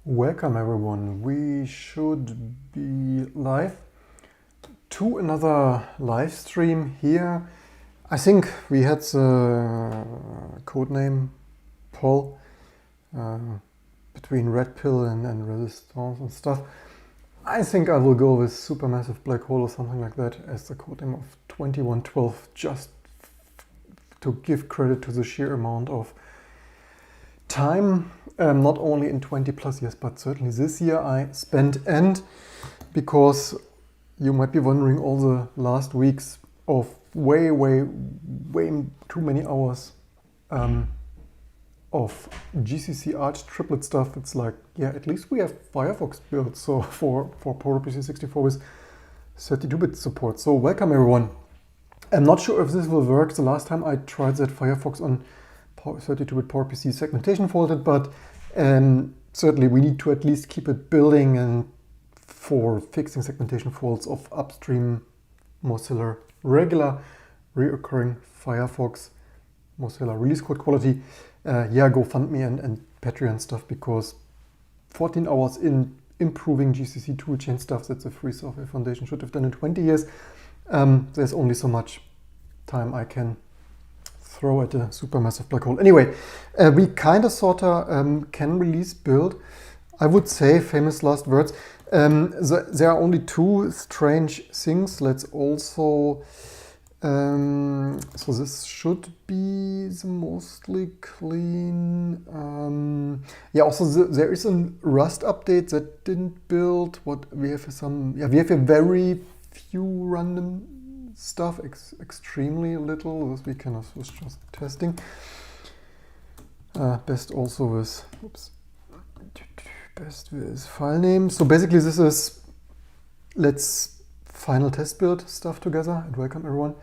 Welcome everyone. We should be live to another live stream here. I think we had the codename poll between Red Pill and Resistance and stuff. I think I will go with Supermassive Black Hole or something like that as the codename of 2112, just to give credit to the sheer amount of time, not only in 20 plus years, but certainly this year I spent, and because you might be wondering, all the last weeks of way too many hours of GCC Arch triplet stuff. It's like, yeah, at least we have Firefox built so for PowerPC 64 with 32-bit support. So welcome everyone. I'm not sure if this will work. The last time I tried that Firefox on 32-bit PowerPC segmentation faulted, but certainly we need to at least keep it building and for fixing segmentation faults of upstream Mozilla regular reoccurring Firefox Mozilla release code quality. Yeah, GoFundMe and Patreon stuff, because 14 hours in improving GCC toolchain stuff that the Free Software Foundation should have done in 20 years. There's only so much time I can throw at a supermassive black hole. Anyway, we kind of sorta can release build. I would say famous last words. There are only two strange things. Let's also so this should be the mostly clean. Yeah, also there is a Rust update that didn't build. What we have some, yeah, we have a very few random stuff, extremely little. This we kind of was just testing. Best also with, oops, best with file name. So basically this is, let's final test build stuff together, and welcome everyone.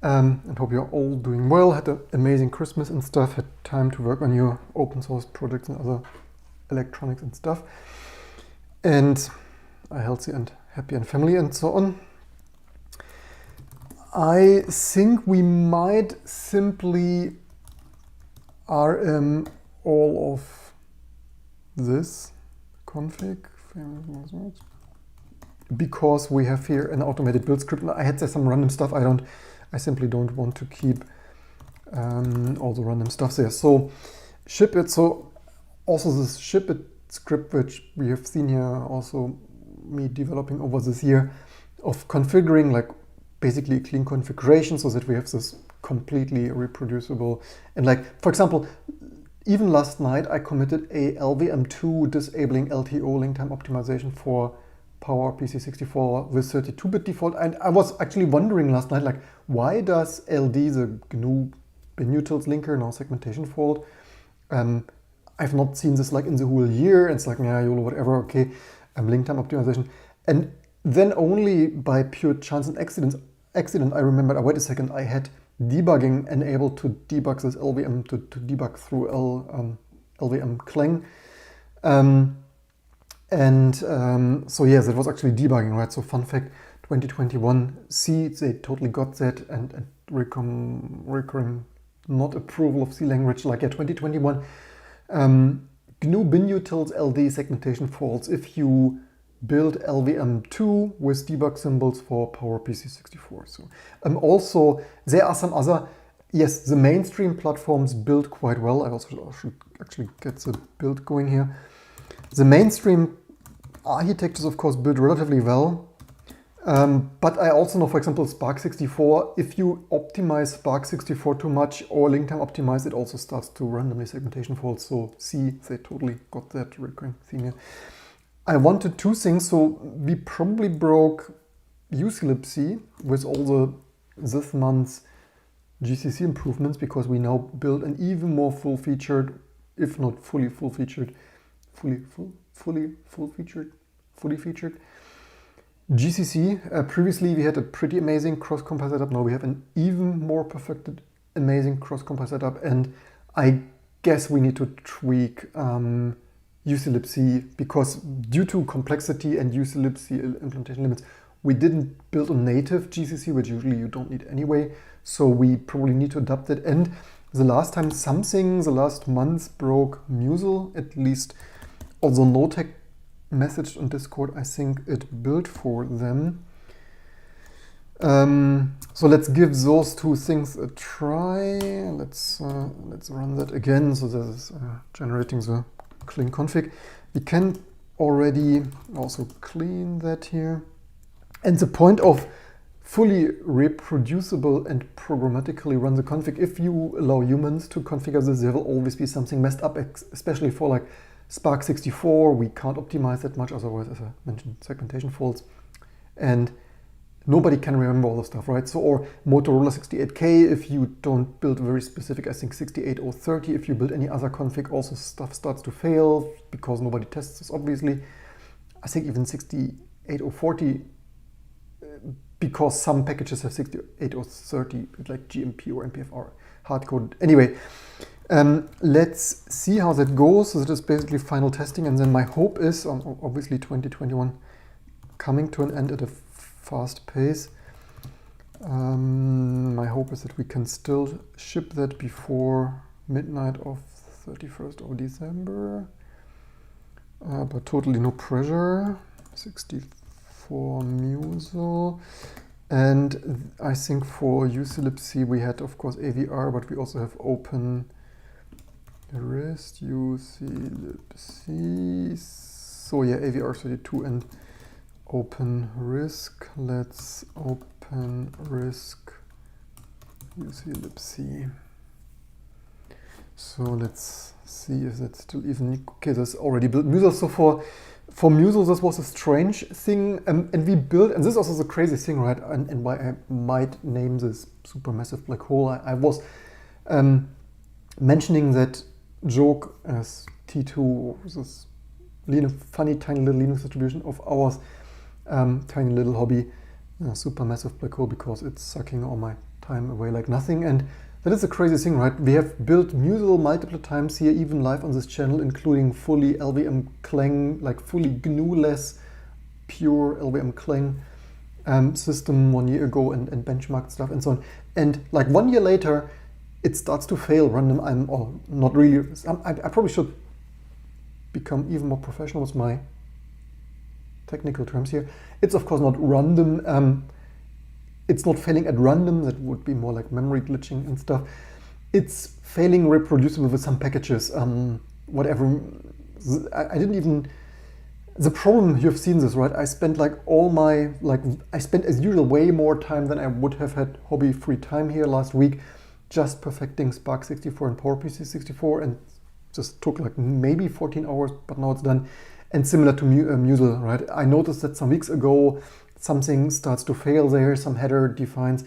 And hope you're all doing well, had an amazing Christmas and stuff, had time to work on your open source projects and other electronics and stuff, and are healthy and happy and family and so on. I think we might simply RM all of this config, because we have here an automated build script. I had there some random stuff. I simply don't want to keep all the random stuff there. So ship it. So also this ship it script, which we have seen here, also me developing over this year, of configuring like basically a clean configuration so that we have this completely reproducible. And like, for example, even last night I committed a LVM2 disabling LTO link time optimization for PowerPC 64 with 32-bit default. And I was actually wondering last night, like, why does LD, the GNU binutils linker, now segmentation fault? I've not seen this like in the whole year. It's like, yeah, YOLO, whatever, okay, link time optimization. And then only by pure chance and accident I remembered, oh, wait a second, I had debugging enabled to debug this LVM, to debug through LVM Clang. So yeah, that was actually debugging, right? So fun fact, 2021 C, they totally got that, and recurring not approval of C language, like, yeah, 2021 GNU binutils LD segmentation faults if you build LVM2 with debug symbols for PowerPC 64. So also there are some other, yes, the mainstream platforms build quite well. I also should actually get the build going here. The mainstream architectures, of course, build relatively well. But I also know, for example, Spark 64, if you optimize Spark 64 too much or link time optimize, it also starts to randomly segmentation faults. So C, they totally got that recurring theme here. I wanted two things. So we probably broke uclipc with all this month's GCC improvements, because we now build an even more full-featured, if not fully featured GCC. Previously we had a pretty amazing cross-compile setup. Now we have an even more perfected, amazing cross-compile setup, and I guess we need to tweak uclipc, because due to complexity and uclipc implementation limits, we didn't build a native GCC, which usually you don't need anyway. So we probably need to adapt it. And the last time the last month broke Musel, at least Also NoTech messaged on Discord, I think it built for them. So let's give those two things a try. Let's run that again. So this is generating the clean config. We can already also clean that here. And the point of fully reproducible and programmatically run the config, if you allow humans to configure this, there will always be something messed up, especially for like Spark 64. We can't optimize that much, otherwise, as I mentioned, segmentation faults. And nobody can remember all the stuff, right? So, or Motorola 68K, if you don't build very specific, I think 68030, if you build any other config, also stuff starts to fail because nobody tests this, obviously. I think even 68040, because some packages have 68030, like GMP or MPFR hard-coded. Anyway, let's see how that goes. So that is basically final testing, and then my hope is, obviously 2021 coming to an end at a fast pace. My hope is that we can still ship that before midnight of 31st of December, but totally no pressure. 64 Musel, and I think for UClipC we had, of course, AVR, but we also have open rest UClipC. So yeah, AVR 32 and open risk. Let's open risk UClipC. So let's see if that's still even. Okay, that's already built Musel. So for Musel, this was a strange thing, and we built, and this is also the crazy thing, right? And why I might name this supermassive black hole. I was mentioning that joke as T2, this funny tiny little Linux distribution of ours. Tiny little hobby, supermassive black hole, because it's sucking all my time away like nothing. And that is a crazy thing, right? We have built Musel multiple times here, even live on this channel, including fully LVM Clang, like fully GNU-less, pure LVM Clang system 1 year ago, and benchmarked stuff and so on. And like 1 year later, it starts to fail random. Not really. I probably should become even more professional with my technical terms here. It's of course not random. It's not failing at random. That would be more like memory glitching and stuff. It's failing reproducible with some packages. Whatever. I didn't even. The problem, you've seen this, right? I spent I spent as usual way more time than I would have had hobby free time here last week, just perfecting Spark 64 and PowerPC 64, and just took like maybe 14 hours, but now it's done. And similar to Musel, right? I noticed that some weeks ago, something starts to fail there, some header defines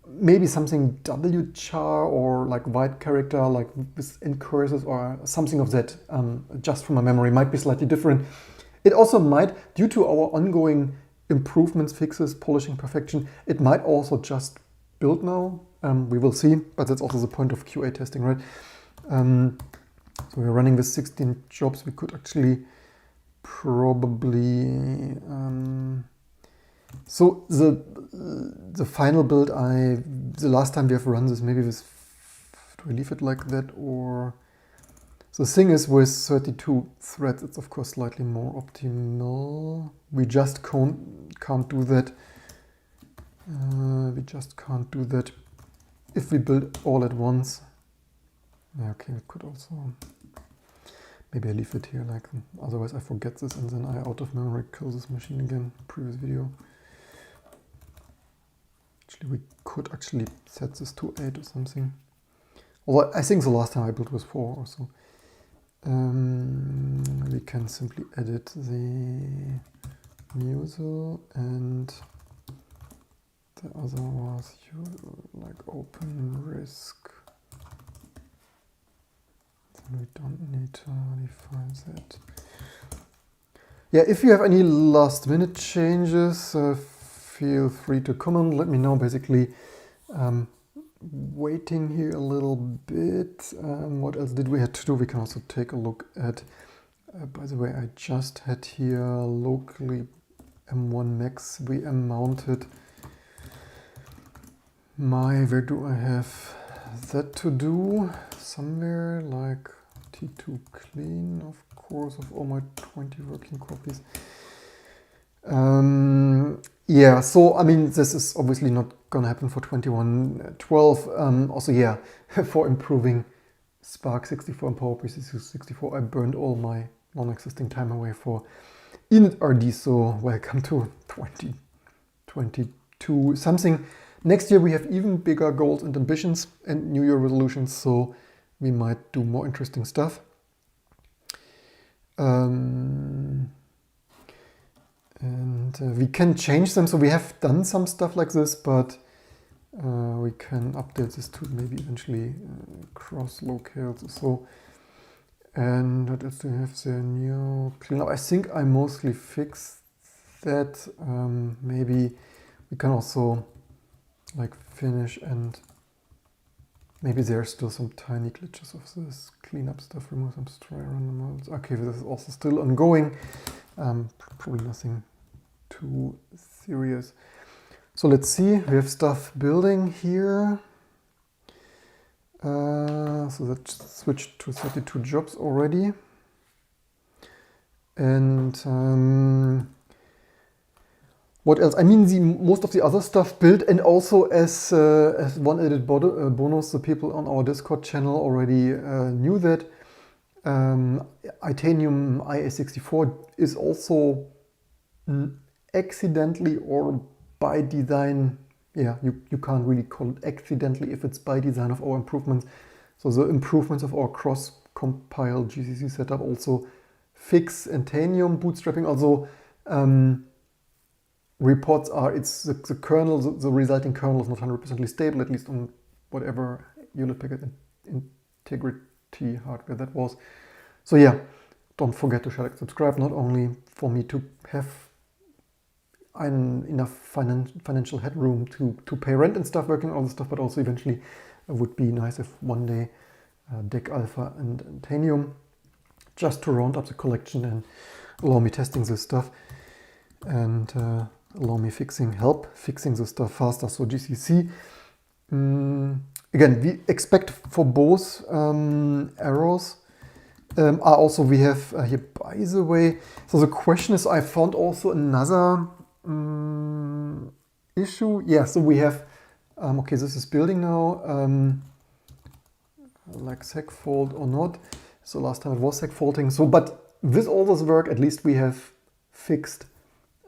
maybe something wchar or like white character, like in curses or something of that, just from my memory, might be slightly different. It also might, due to our ongoing improvements, fixes, polishing, perfection, it might also just build now. We will see, but that's also the point of QA testing, right? So we're running with 16 jobs. We could actually probably so the final build, the last time we have run this, maybe with, do I leave it like that, or the thing is with 32 threads, it's of course slightly more optimal. We just can't do that. We just can't do that if we build all at once. Yeah, okay, we could also, maybe I leave it here, like, otherwise I forget this and then I out of memory kill this machine again, previous video. Actually, we could actually set this to 8 or something. Although I think the last time I built was 4 or so. We can simply edit the Musel, and the other was like open risk. We don't need to modify that. Yeah, if you have any last minute changes, feel free to comment, let me know. Basically, waiting here a little bit. What else did we have to do? We can also take a look at, by the way, I just had here locally M1 Max VM mounted. Where do I have that to do? Somewhere like T2 clean, of course of all my 20 working copies. Yeah, so I mean, this is obviously not gonna happen for 2112. Also, yeah, for improving Spark 64 and PowerPC 64, I burned all my non-existing time away for initRD. So welcome to 2022 something. Next year we have even bigger goals and ambitions and New Year resolutions, so we might do more interesting stuff. And we can change them, so we have done some stuff like this, but we can update this to maybe eventually cross locales. So, and what else do we have there? New cleanup. I think I mostly fixed that. Maybe we can also like finish, and maybe there are still some tiny glitches of this cleanup stuff. Remove some stray random modes. Okay, this is also still ongoing. Probably nothing too serious. So let's see, we have stuff building here. So that switched to 32 jobs already. And what else? I mean, most of the other stuff built, and also as one added bonus, the people on our Discord channel already knew that Itanium IA64 is also accidentally or by design, yeah, you can't really call it accidentally if it's by design of our improvements. So the improvements of our cross-compile GCC setup also fix Itanium bootstrapping. Also, reports are it's the kernel, the resulting kernel is not 100% stable, at least on whatever unit packet integrity hardware that was. So yeah, don't forget to share, like, subscribe, not only for me to have enough financial headroom to pay rent and stuff, working on all this stuff, but also eventually it would be nice if one day DEC Alpha and Itanium, just to round up the collection and allow me testing this stuff and allow me help fixing the stuff faster. So GCC, again, we expect for both arrows. Also we have here, by the way, so the question is, I found also another issue. Yeah, so we have, okay, this is building now, like segfault or not. So last time it was segfaulting. So, but with all this work, at least we have fixed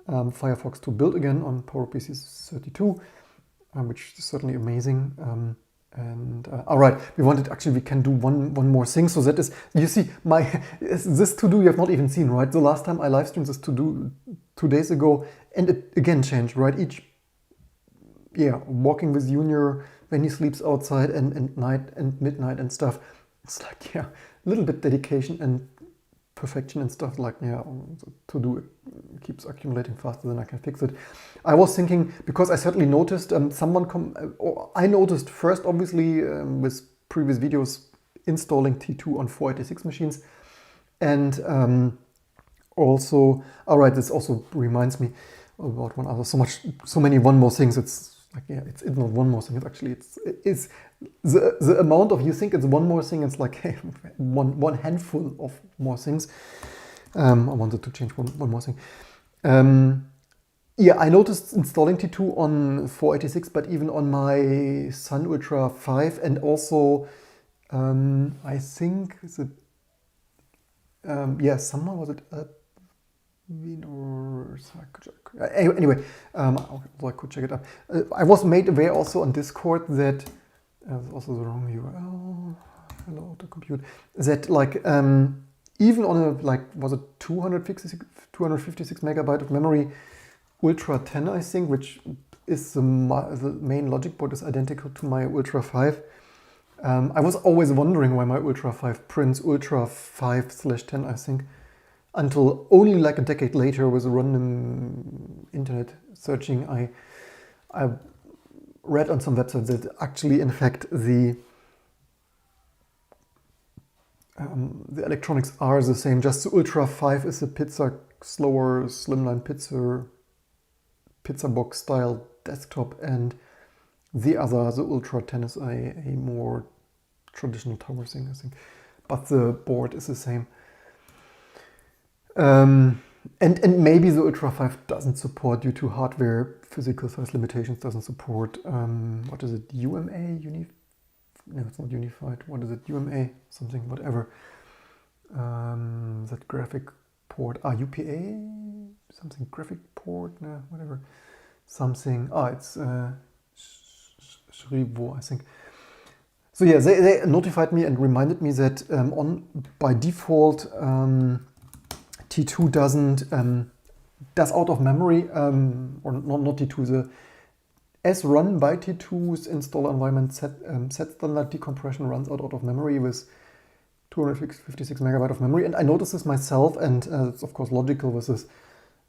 Firefox to build again on PowerPC 32, which is certainly amazing. All right, we can do one more thing. So that is, you see, this to do you have not even seen, right? The last time I live streamed this to do 2 days ago, and it again changed, right? Walking with Junior when he sleeps outside and night and midnight and stuff. It's like, yeah, a little bit dedication and perfection and stuff, like, yeah, to do it keeps accumulating faster than I can fix it. I was thinking, because I certainly noticed I noticed first, obviously, with previous videos, installing T2 on 486 machines, and also, all right, this also reminds me about one other, so many one more things. It's like, yeah, it's not one more thing. It's actually, it's the amount of, you think it's one more thing, it's like, hey, one handful of more things. I wanted to change one more thing. Yeah, I noticed installing T2 on 486, but even on my Sun Ultra 5, and also I think somehow was it anyway, I could check it up. I was made aware also on Discord that also the wrong URL. Hello, to compute. That, like, even on a, like, was it 256 megabyte of memory, Ultra 10, I think, which is the main logic board, is identical to my Ultra 5. I was always wondering why my Ultra 5 prints Ultra 5/10, I think, until only like a decade later, with a random internet searching, I read on some websites that actually, in fact, the electronics are the same. Just the Ultra 5 is a slower slimline pizza box style desktop, and the Ultra 10 is a more traditional tower thing, I think. But the board is the same. And maybe the Ultra 5 doesn't support due to hardware physical size limitations, doesn't support, what is it, UMA? No, it's not unified. What is it? UMA? Something, whatever. That graphic port. UPA? Something graphic port? No, whatever. Something. It's Shrivo, I think. So yeah, they notified me and reminded me that by default T2 does out of memory, or not T2, the as run by T2's installer environment set standard decompression runs out of memory with 256 megabyte of memory. And I noticed this myself, and it's of course logical with this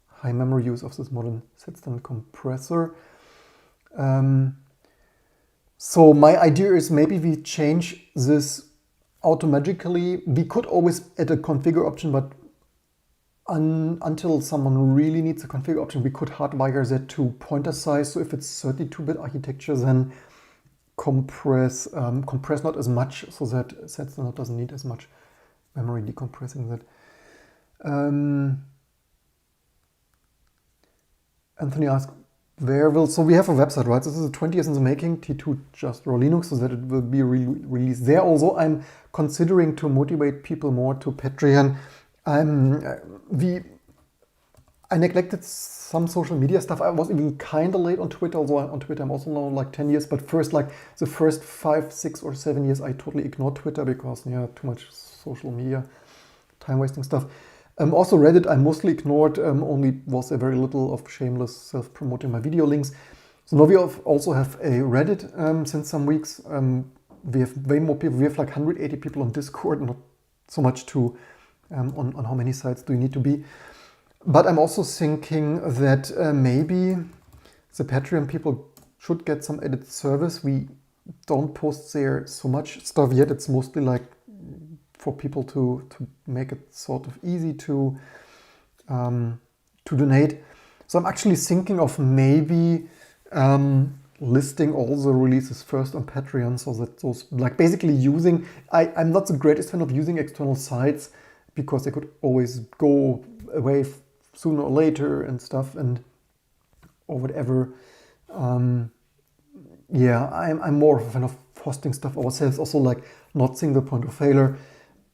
high memory use of this modern set standard compressor. So my idea is maybe we change this automatically. We could always add a configure option, but until someone really needs a configure option, we could hardwire that to pointer size. So if it's 32-bit architecture, then compress not as much, so that set standard doesn't need as much memory decompressing that. Anthony asked, so we have a website, right? This is 20 years in the making, T2 just raw Linux, so that it will be released there. Also, I'm considering to motivate people more to Patreon. I neglected some social media stuff. I was even kind of late on Twitter, although on Twitter I'm also now like 10 years, but the first 5, 6 or 7 years I totally ignored Twitter because too much social media, time wasting stuff. Also Reddit I mostly ignored, only was a very little of shameless self-promoting my video links. So now we also have a Reddit since some weeks. We have way more people, we have like 180 people on Discord, not so much to on how many sites do you need to be. But I'm also thinking that maybe the Patreon people should get some added service. We don't post there so much stuff yet. It's mostly like for people to make it sort of easy to donate. So I'm actually thinking of maybe listing all the releases first on Patreon, so that those, like basically using, I'm not the greatest fan of using external sites because they could always go away sooner or later and stuff, or whatever. I'm more of a fan of hosting stuff ourselves, also like not seeing the point of failure.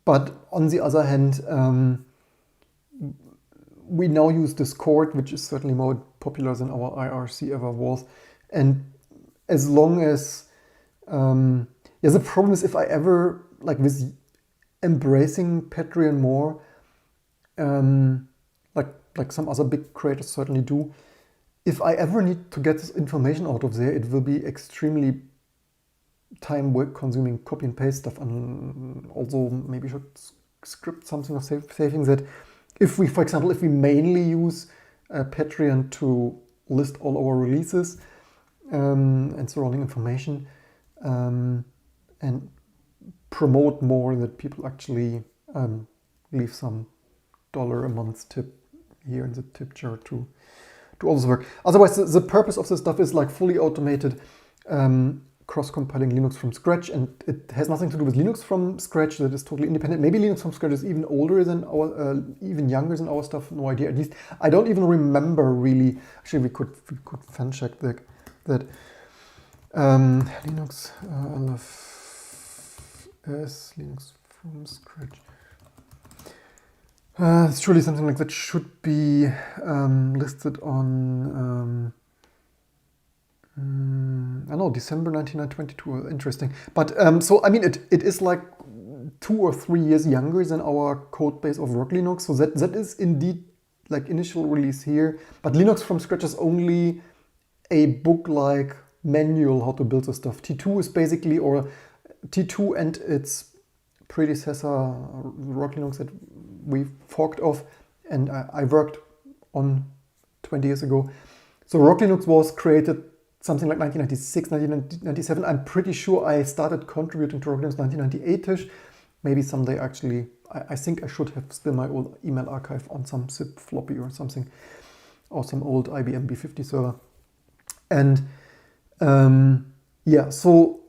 But on the other hand, we now use Discord, which is certainly more popular than our IRC ever was. And as long as, the problem is if I ever, like with embracing Patreon more, like some other big creators certainly do, if I ever need to get this information out of there, it will be extremely time work consuming copy and paste stuff, and also maybe should script something of saving that. If we, for example, if we mainly use Patreon to list all our releases and surrounding information and promote more, that people actually leave some $1 a month tip here in the tip jar to all this work. Otherwise, the purpose of this stuff is like fully automated cross-compiling Linux from scratch, and it has nothing to do with Linux from scratch. That is totally independent. Maybe Linux from scratch is even older than our, even younger than our stuff. No idea. At least I don't even remember really. Actually, we could fan check that. Linux LFS Linux from scratch. It's surely something like that should be listed on. I know, December 1922, interesting. But so, I mean, it is like 2 or 3 years younger than our code base of Rock Linux. So that is indeed like initial release here. But Linux from scratch is only a book-like manual how to build the stuff. T2 is basically, or T2 and its predecessor, Rock Linux, that we forked off and I worked on 20 years ago. So Rock Linux was created something like 1996, 1997. I'm pretty sure I started contributing to Rock Linux 1998-ish. Maybe someday actually, I think I should have still my old email archive on some zip floppy or something, or some old IBM B50 server. And so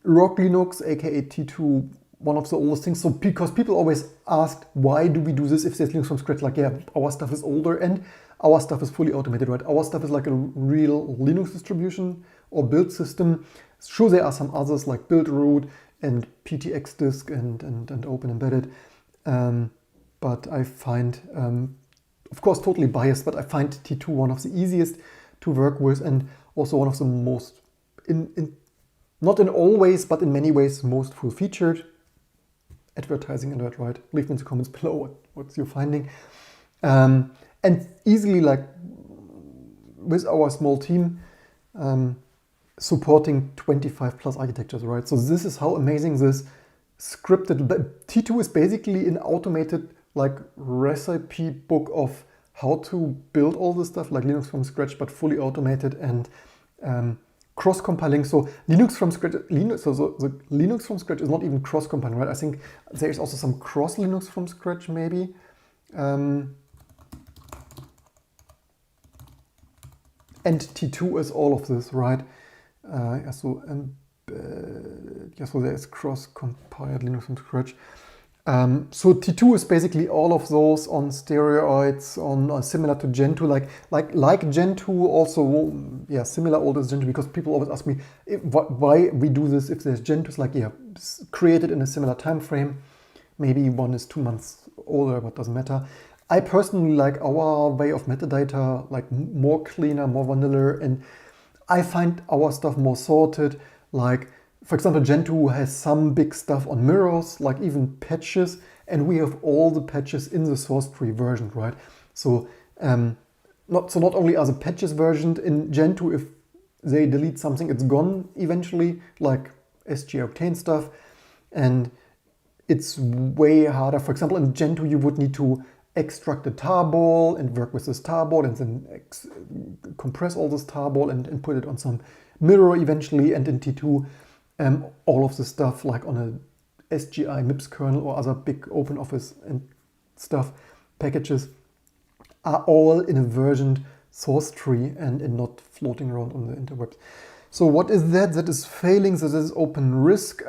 Rock Linux, aka T2, one of the oldest things. So because people always asked, why do we do this if there's Linux from scratch? Like, yeah, our stuff is older and our stuff is fully automated, right? Our stuff is like a real Linux distribution or build system. Sure, there are some others like Buildroot and PTX Disk and Open Embedded. But I find, of course, totally biased, but I find T2 one of the easiest to work with and also one of the most, not in all ways, but in many ways, most full-featured. Advertising alert, right? Leave me in the comments below what's your finding. And easily, like, with our small team, supporting 25 plus architectures, right? So this is how amazing this scripted, T2 is basically an automated like recipe book of how to build all this stuff like Linux from scratch, but fully automated and cross-compiling. So Linux from scratch, the Linux from scratch is not even cross-compiling, right? I think there is also some cross Linux from scratch maybe. And T2 is all of this, right? So there is cross-compiled Linux from scratch. So T2 is basically all of those on steroids, on similar to Gentoo, like Gentoo, also similar old as Gentoo, because people always ask me why we do this if there's Gentoo. Like, yeah, created in a similar time frame. Maybe one is 2 months older, but doesn't matter. I personally like our way of metadata, like more cleaner, more vanilla, and I find our stuff more sorted. Like, for example, Gentoo has some big stuff on mirrors, like even patches, and we have all the patches in the source tree version, right? So not only are the patches versioned in Gentoo, if they delete something, it's gone eventually, like SG Octane stuff, and it's way harder. For example, in Gentoo, you would need to extract a tarball and work with this tarball and then compress all this tarball and put it on some mirror eventually. And in T2, all of the stuff like on a SGI MIPS kernel or other big open office and stuff packages are all in a versioned source tree and not floating around on the interwebs. So what is that? That is failing. That is open risk.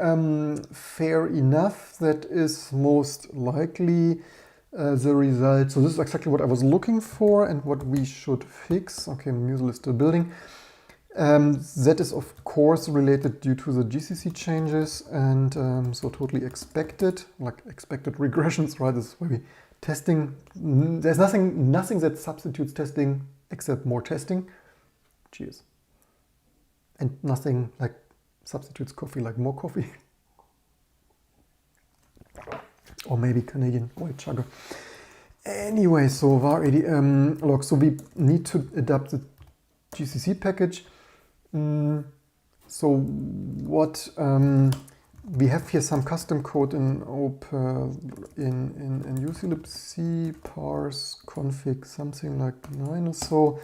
Fair enough. That is most likely the result. So this is exactly what I was looking for and what we should fix. Okay, Musel is still building. That is of course related due to the GCC changes and so totally expected, like expected regressions, right? This is why we testing. There's nothing that substitutes testing except more testing. Cheers. And nothing like substitutes coffee like more coffee. Or maybe Canadian white sugar. Anyway, so var ADM log. So we need to adapt the GCC package. So what we have here some custom code in in uclibc parse config something like 9 or so,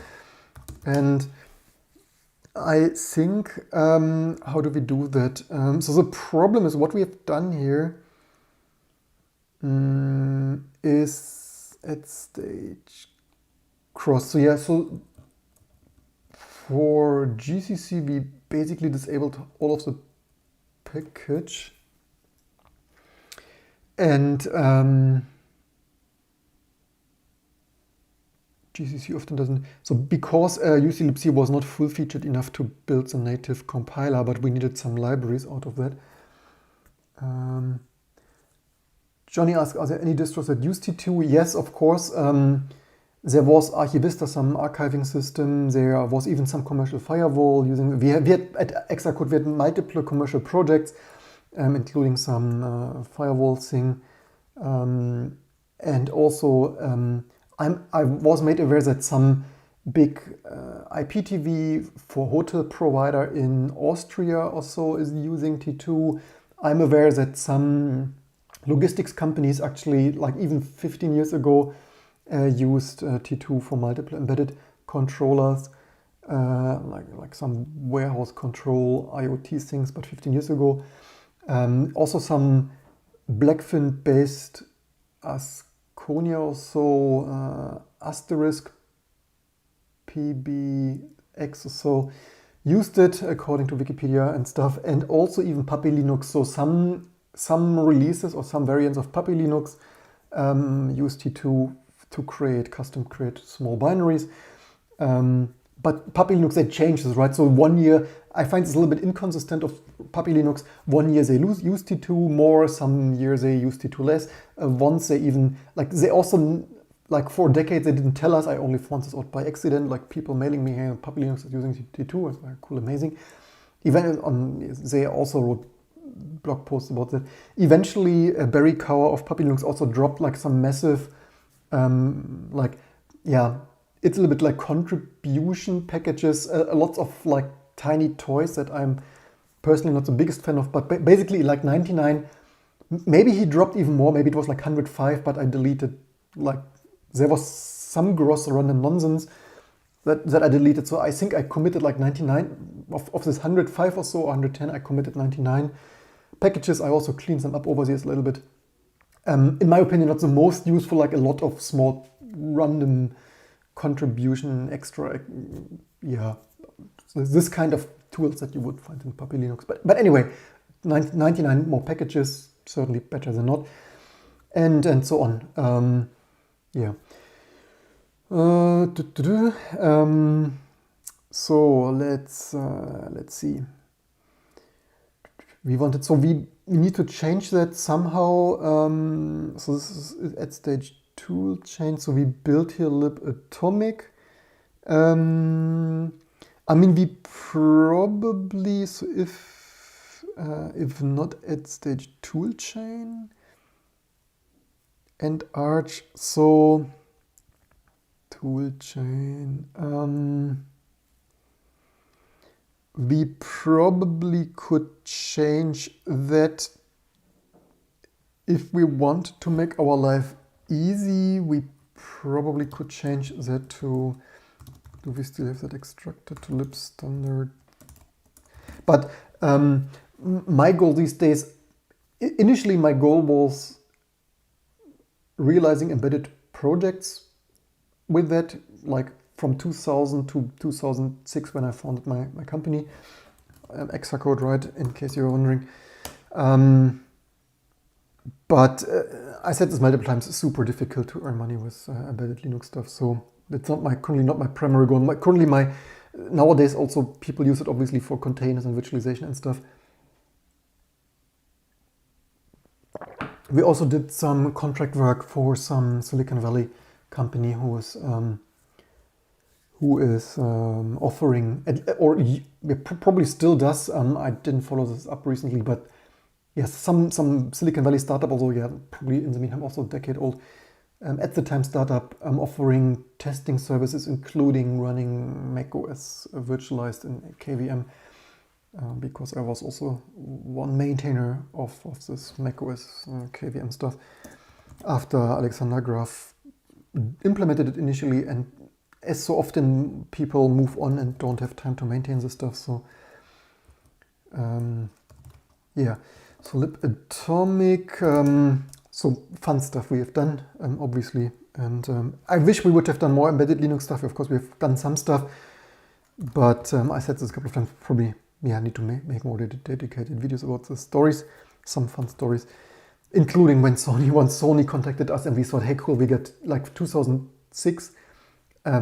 and I think how do we do that? So the problem is what we have done here is at stage cross. So yeah, so for GCC we basically disabled all of the package, and GCC often doesn't. So because uclibc was not full featured enough to build the native compiler, but we needed some libraries out of that. Johnny asked, are there any distros that use T2? Yes, of course. There was Archivista, some archiving system. There was even some commercial firewall using. We had at Exacode we had multiple commercial projects, including some firewall thing, and also I was made aware that some big IPTV for hotel provider in Austria also is using T2. I'm aware that some logistics companies actually, like even 15 years ago, used T2 for multiple embedded controllers, like some warehouse control IoT things, but 15 years ago. Also some Blackfin based Asconia, also Asterisk PBX or so used it according to Wikipedia and stuff, and also even Puppy Linux. So some some releases or some variants of Puppy Linux use T2 to create small binaries. But Puppy Linux, they change this, right? So 1 year, I find this a little bit inconsistent of Puppy Linux. 1 year they use T2 more, some years they use T2 less. Once they even, like they also, like for decades they didn't tell us. I only found this out by accident, like people mailing me, hey, Puppy Linux is using T2. I was like, cool, amazing. They also wrote blog posts about that. Eventually, Barry Cower of Puppy Linux also dropped like some massive, it's a little bit like contribution packages, lots of like tiny toys that I'm personally not the biggest fan of, but basically like 99, maybe he dropped even more, maybe it was like 105, but I deleted, like there was some gross random nonsense that I deleted. So I think I committed like 99 of this 105 or so, or 110, I committed 99 packages. I also cleaned them up over the years a little bit. In my opinion, not the most useful, like a lot of small random contribution extra, so this kind of tools that you would find in Puppy Linux. But anyway, 99 more packages, certainly better than not, and so on. So let's see. We need to change that somehow. So this is at stage tool chain. So we built here libatomic. I mean, we probably, so if not at stage tool chain and arch, so tool chain, we probably could change that if we want to make our life easy. We probably could change that to, do we still have that extracted to lib standard? But my goal these days, initially my goal was realizing embedded projects with that, like from 2000 to 2006 when I founded my company, Exacode, right, in case you're wondering. But I said this multiple times, it's super difficult to earn money with embedded Linux stuff. So it's currently not my primary goal. Nowadays also people use it obviously for containers and virtualization and stuff. We also did some contract work for some Silicon Valley company who is offering, or probably still does. I didn't follow this up recently, but yes, some Silicon Valley startup, although probably in the meantime also a decade old, at the time startup, offering testing services, including running macOS virtualized in KVM, because I was also one maintainer of this macOS KVM stuff after Alexander Graf implemented it initially, and as so often people move on and don't have time to maintain this stuff. So so libatomic, so fun stuff we have done, obviously, and I wish we would have done more embedded Linux stuff. Of course we have done some stuff, but I said this a couple of times, probably I need to make more dedicated videos about the stories, some fun stories, including when Sony contacted us and we thought, hey cool, we get like 2006,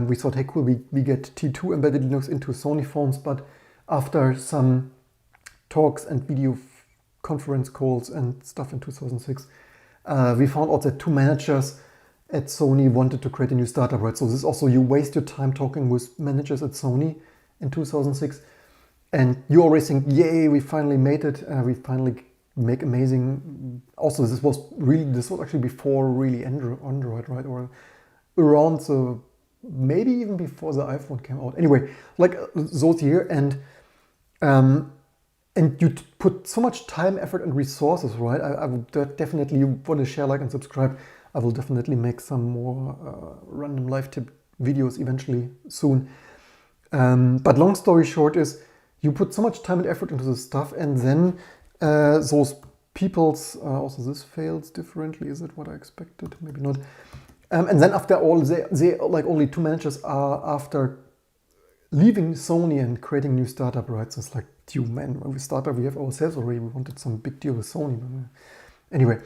we thought, hey cool, we get T2 embedded Linux into Sony phones, but after some talks and video conference calls and stuff in 2006, we found out that two managers at Sony wanted to create a new startup, right? So this also, you waste your time talking with managers at Sony in 2006, and you always think, yay, we finally made it, we finally make amazing. Also, this was actually before really Android, right? Or around maybe even before the iPhone came out. Anyway, like those years, and you put so much time, effort, and resources, right? I would definitely, you want to share, like, and subscribe. I will definitely make some more random live tip videos eventually soon. But long story short is, you put so much time and effort into this stuff, and then those people's, also this fails differently. Is it what I expected? Maybe not. And then after all, they like only two managers are after leaving Sony and creating new startup, right? So it's like due, man. When we started, we have ourselves already. We wanted some big deal with Sony. Anyway,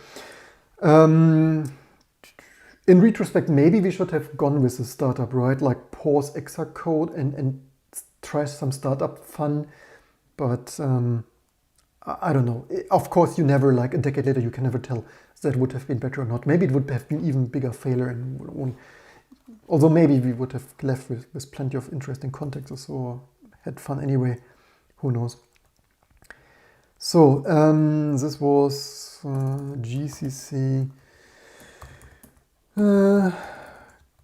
in retrospect, maybe we should have gone with the startup, right? Like pause Exacode and try some startup fun. But I don't know. Of course, you never, like a decade later, you can never tell that would have been better or not. Maybe it would have been even bigger failure, and although maybe we would have left with plenty of interesting contexts or had fun anyway. Who knows? So this was GCC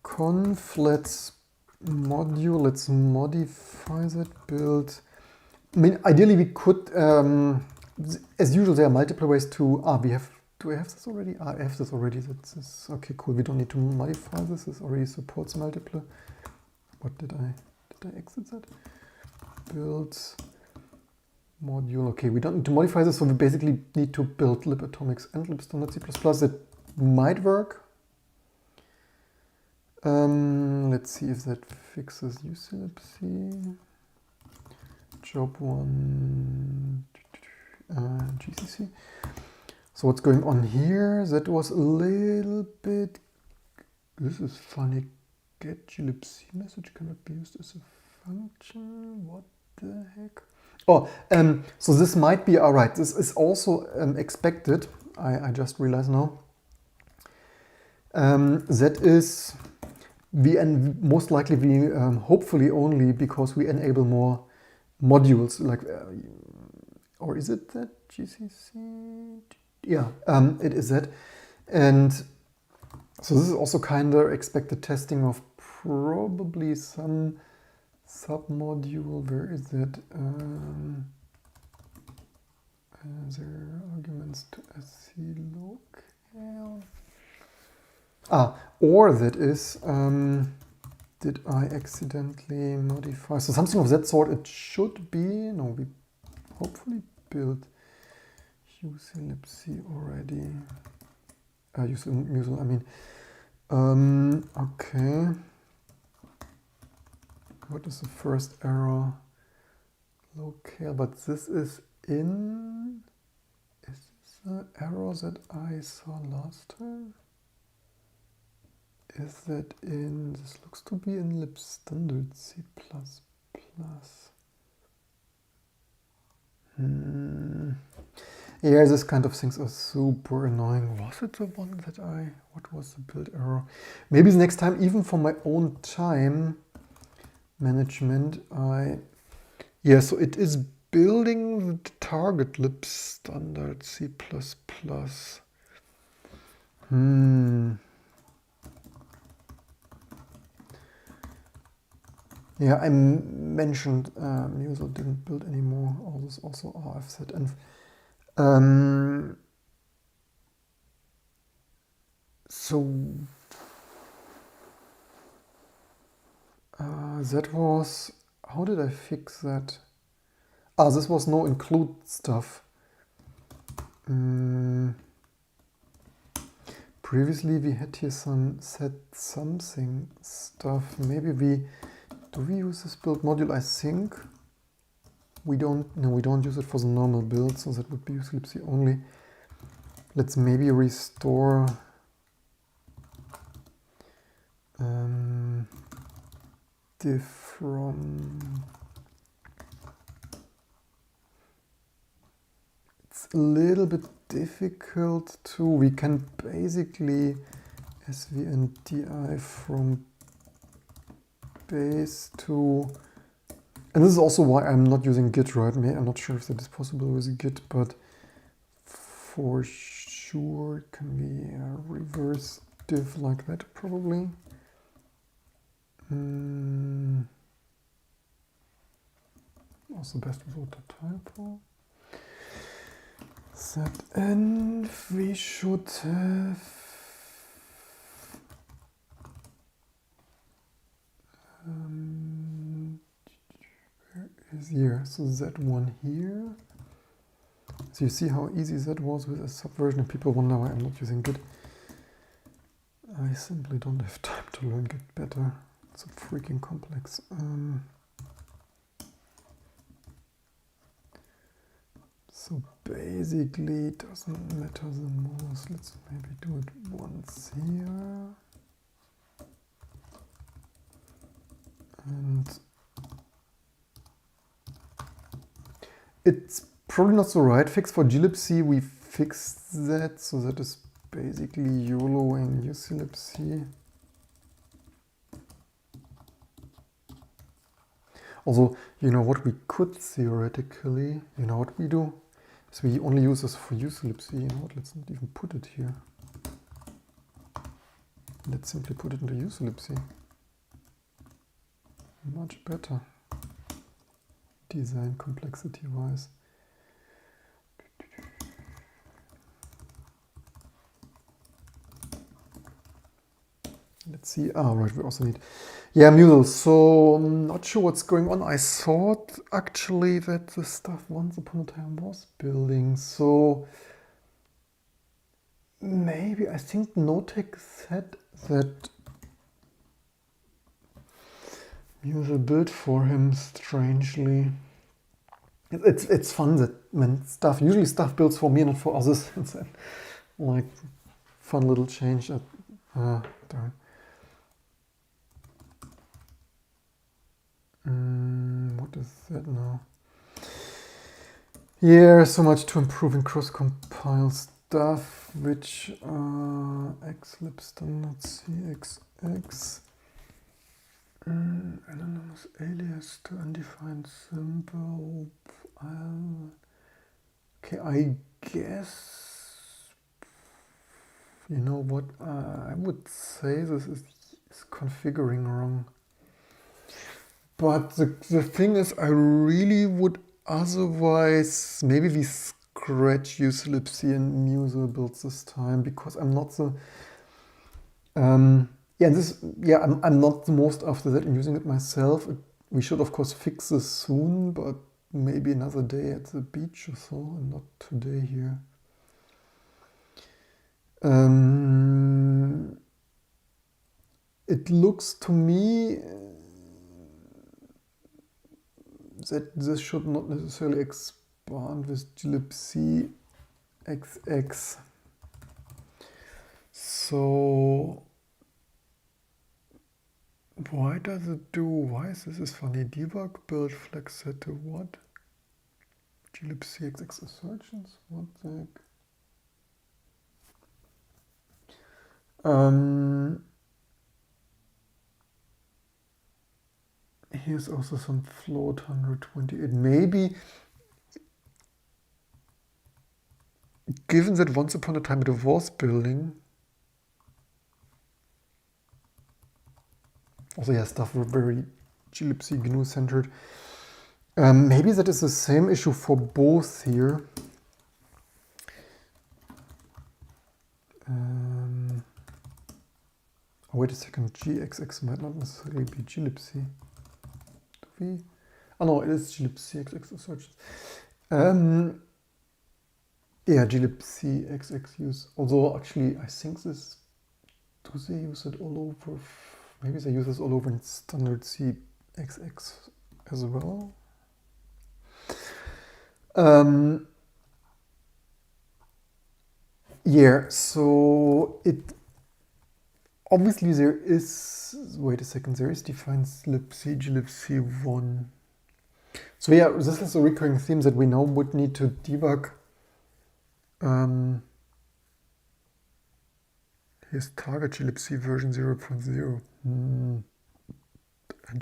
conf. Let's modify that build. I mean, ideally we could, as usual, there are multiple ways to, do I have this already? I have this already. That's okay, cool. We don't need to modify this. This already supports multiple. What did I exit that? Build module. Okay, we don't need to modify this, so we basically need to build libatomics and libstandard C++. That might work. Let's see if that fixes uclibc. Job 1, GCC. So what's going on here? That was a little bit, this is funny. Get glibc message cannot be used as a function. What the heck? Oh, so this might be all right. This is also expected. I just realized now. That is, most likely we hopefully only because we enable more modules, like, or is it that GCC? Yeah, it is that. And so this is also kind of expected testing of probably some submodule. Where is it? There are arguments to sc locale. Or that is, did I accidentally modify? So something of that sort it should be. No, we hopefully built uclibc already. Uclibc, I mean. Okay. What is the first error? Locale, but this is in. Is this the error that I saw last time? Is that in, this looks to be in libstandard C++. Yeah, this kind of things are super annoying. Was it the one that what was the build error? Maybe the next time, even for my own time management, yeah, so it is building the target libstandard C++. Yeah, I mentioned Muso didn't build anymore. All this also RFZ and so that was, how did I fix that? This was no include stuff. Previously we had here some set something stuff. Maybe do we use this build module? I think we don't. No, we don't use it for the normal build, so that would be uclibc only. Let's maybe restore diff from. It's a little bit difficult to. We can basically svndi from base to, and this is also why I'm not using git, right? I'm not sure if that is possible with git, but for sure it can be a reverse diff like that probably. Also best without a typo. Zn, we should have where is here? So that one here. So you see how easy that was with a subversion, and people wonder why I'm not using Git. I simply don't have time to learn Git better. It's so freaking complex. So basically it doesn't matter the most. Let's maybe do it once here. And it's probably not the right fix for glibc. We fixed that, so that is basically YOLOing uclibc. Also, you know what we could theoretically, you know what we do? Is we only use this for uclibc. You know what, let's not even put it here. Let's simply put it into uclibc. Much better. Design complexity wise. Let's see. Ah, right, we also need, yeah, Musel. So I'm not sure what's going on. I thought actually that the stuff once upon a time was building. So maybe, I think Notek said that Musel built for him strangely. It's fun that when usually stuff builds for me, not for others. It's like fun little change. Darn. What is that now? Yeah, so much to improve in cross-compile stuff, which xlib standard cxx. Anonymous alias to undefined symbol. Okay, I guess, you know what, I would say this is configuring wrong. But the thing is, I really would otherwise, maybe we scratch uclibc and Musel builds this time, because I'm not the, I'm not the most after that in using it myself. We should of course fix this soon, but maybe another day at the beach or so, and not today here. It looks to me that this should not necessarily expand with glibc xx. So why does it do, why is this funny? Debug build flex set to what? glibc xx assertions? What the heck? Here's also some float 128. Maybe, given that once upon a time it was building, also yeah, stuff were very glibc GNU centered. Maybe that is the same issue for both here. Oh, wait a second, gxx might not necessarily be glibc. Do we? Oh no, it is glibc xx assertions. Yeah, glibc xx use. Although actually, I think this, do they use it all over? Maybe they use this all over in standard C XX as well. Yeah, so it obviously there is, wait a second, there is defined glibc1. So yeah, this is a recurring theme that we now would need to debug. Here's target glibc version 0.0. And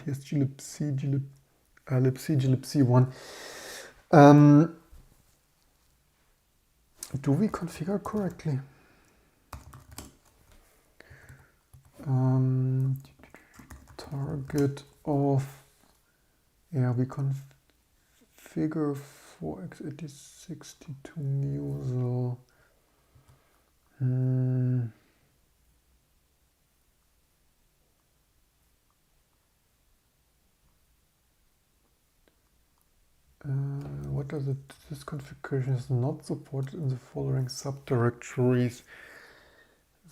here's glibc glibc1. Do we configure correctly? Target of, yeah, we configure for x8062 Musel. What does it? This configuration is not supported in the following subdirectories.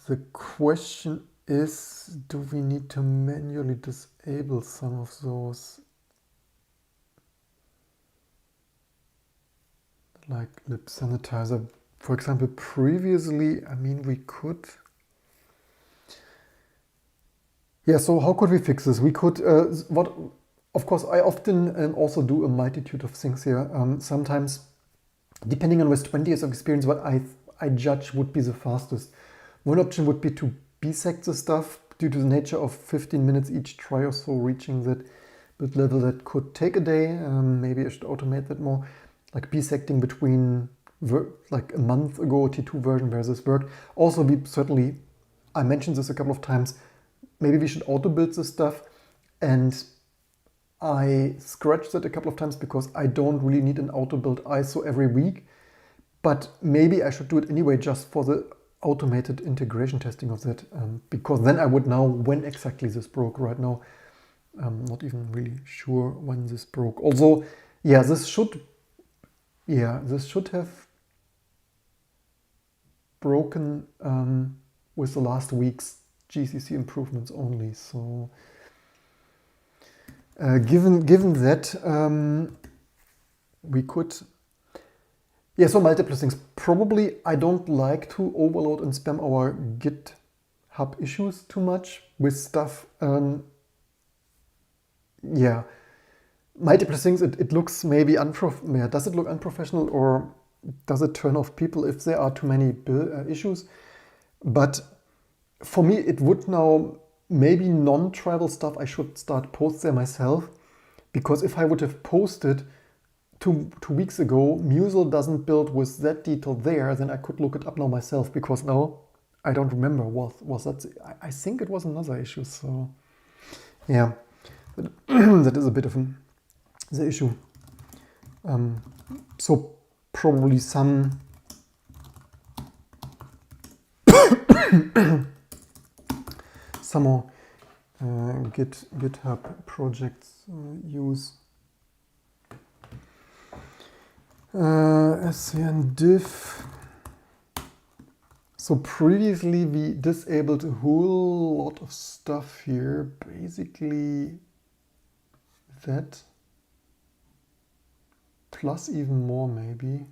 The question is, do we need to manually disable some of those? like lip sanitizer. For example, previously, I mean, we could... Yeah, so how could we fix this? We could, of course, I often also do a multitude of things here. Sometimes, depending on with 20 years of experience, what I judge would be the fastest. One option would be to bisect the stuff due to the nature of 15 minutes each try or so, reaching that bit level that could take a day. Maybe I should automate that more. Like bisecting between like a month ago T2 version where this worked. Also, we certainly, I mentioned this a couple of times, maybe we should auto build this stuff, and I scratched that a couple of times because I don't really need an auto build ISO every week, but maybe I should do it anyway just for the automated integration testing of that, because then I would know when exactly this broke. Right now I'm not even really sure when this broke. Although, yeah, this should have broken with the last week's GCC improvements only. So given that, we could, yeah, so multiple things. Probably I don't like to overload and spam our GitHub issues too much with stuff. Yeah, multiple things. It looks maybe yeah, does it look unprofessional, or does it turn off people if there are too many issues? But for me, it would now, maybe non-tribal stuff I should start post there myself, because if I would have posted two weeks ago, Musel doesn't build with that detail there, then I could look it up now myself, because now I don't remember was that, I think it was another issue. So yeah, that is a bit of the issue. So probably some more GitHub projects use SCN diff. So previously we disabled a whole lot of stuff here, basically that plus even more maybe.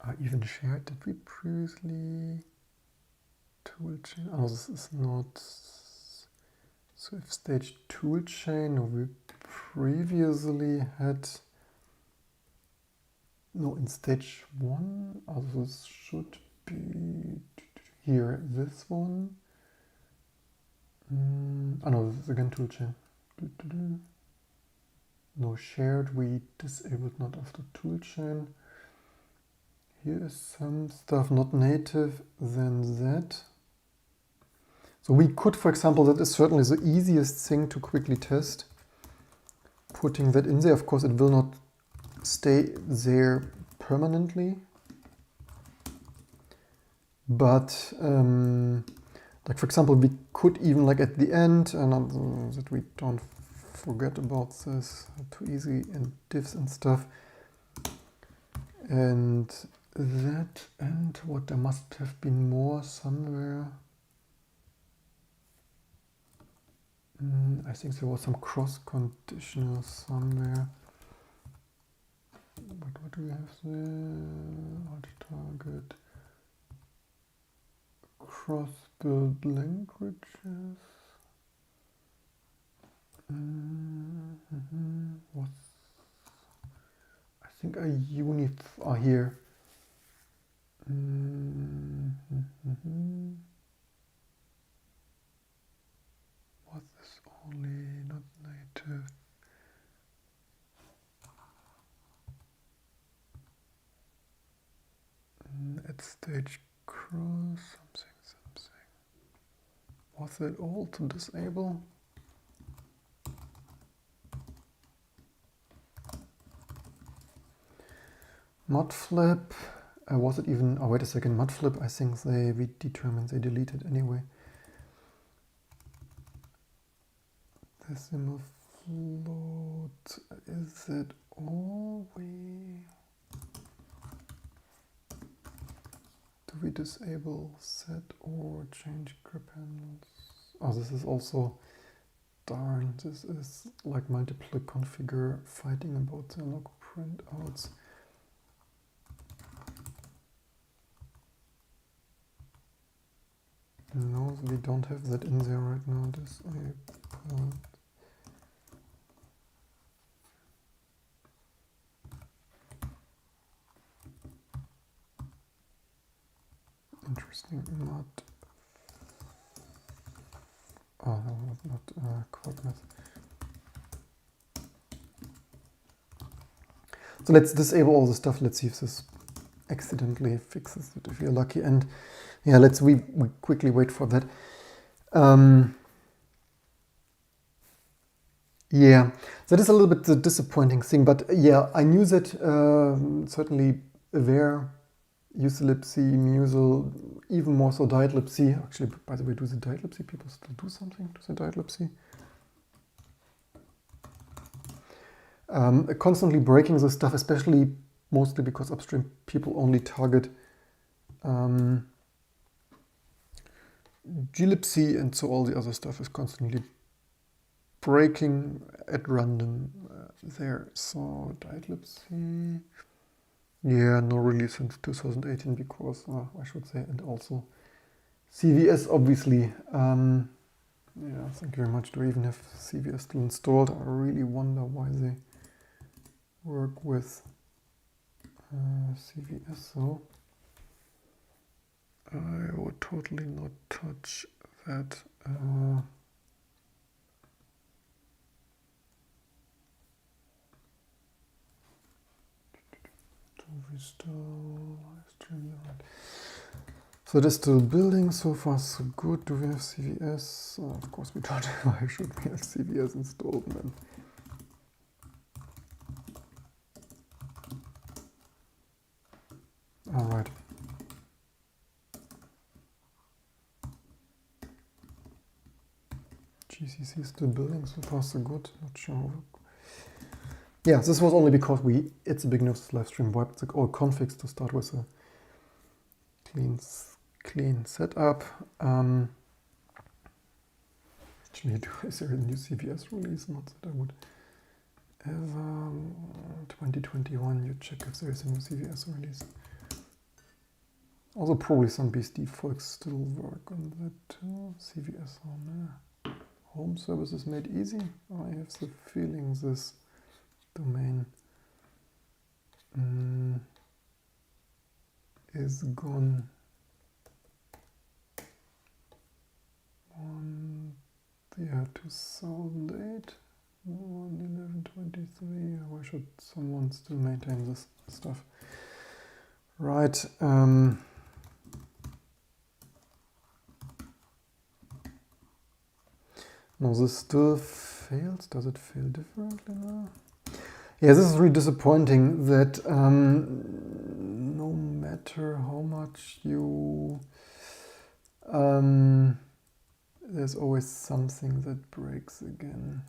I even shared, did we previously? Toolchain, oh, this is not Swift stage toolchain. We previously had, no, in stage 1, oh, this should be here, this one. Oh no, this is again toolchain. No, shared, we disabled not after toolchain. Here is some stuff not native, then that. So we could, for example, that is certainly the easiest thing to quickly test. Putting that in there, of course, it will not stay there permanently. But, like for example, we could even, like at the end, and that we don't forget about this, too easy, and diffs and stuff. And that, and what, there must have been more somewhere. I think there was some cross conditioner somewhere. But what do we have there? Alt target. Cross build languages. What's, I think a here. Was this only not native? At stage cross something. Was it all to disable? Modflip. Was it even? Oh, wait a second. Modflip. I think we determined they deleted anyway. Decimal float. Is it all do we disable set or change grip handles? Oh, this is also, darn, this is like multiple configure fighting about the log printouts. No, we don't have that in there right now. Interesting. Not. Oh no, not quite math. So let's disable all the stuff. Let's see if this accidentally fixes it if you're lucky. And yeah, we quickly wait for that. Yeah, that is a little bit the disappointing thing, but yeah, I knew that, certainly aware, usilipsy, musel, even more so diatlipsy. Actually, by the way, do the diatlipsy people still do something to the diatlipsy? Constantly breaking this stuff, especially mostly because upstream people only target glipsy, and so all the other stuff is constantly breaking at random there. So diatlipsy, yeah, no release since 2018 because, I should say, and also CVS obviously. Yeah, thank you very much. Do I even have CVS still installed? I really wonder why they work with CVS. So I would totally not touch that. We still stream that. So it is still building. So far so good. Do we have CVS? Of course we don't. Why should we have CVS installed then? All right. GCC is still building. So far so good. Not sure. Yeah, this was only because it's a big news live stream wiped all configs to start with a clean setup. Actually, is there a new CVS release? Not that I would ever. 2021, you check if there is a new CVS release. Also, probably some BSD folks still work on that too. CVS home services made easy. I have the feeling this domain is gone. 2008, 1123. Why should someone still maintain this stuff? Right. No, this still fails. Does it fail differently now? Yeah, this is really disappointing that no matter how much you... there's always something that breaks again.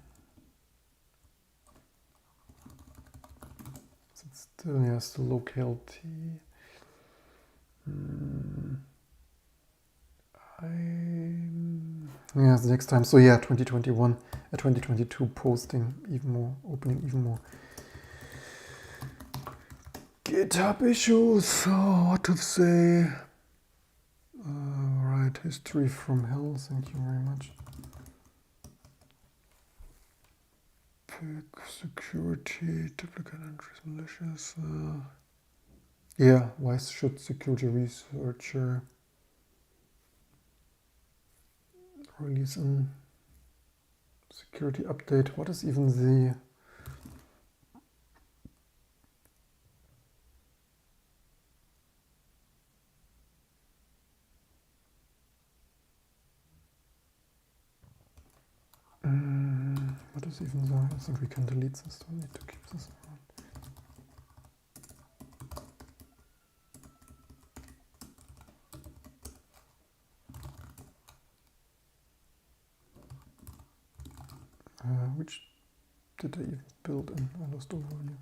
So it's still, yeah, still locality. Yeah, the next time. So yeah, 2021, 2022 posting even more, opening even more GitHub issues. So what to say? Right, history from hell. Thank you very much. Pick security, duplicate entries, malicious. Yeah, why should security researcher release a security update? What is even the... what is even the... I think we can delete this. Don't need to keep this around. Which did I even build in? I lost overview.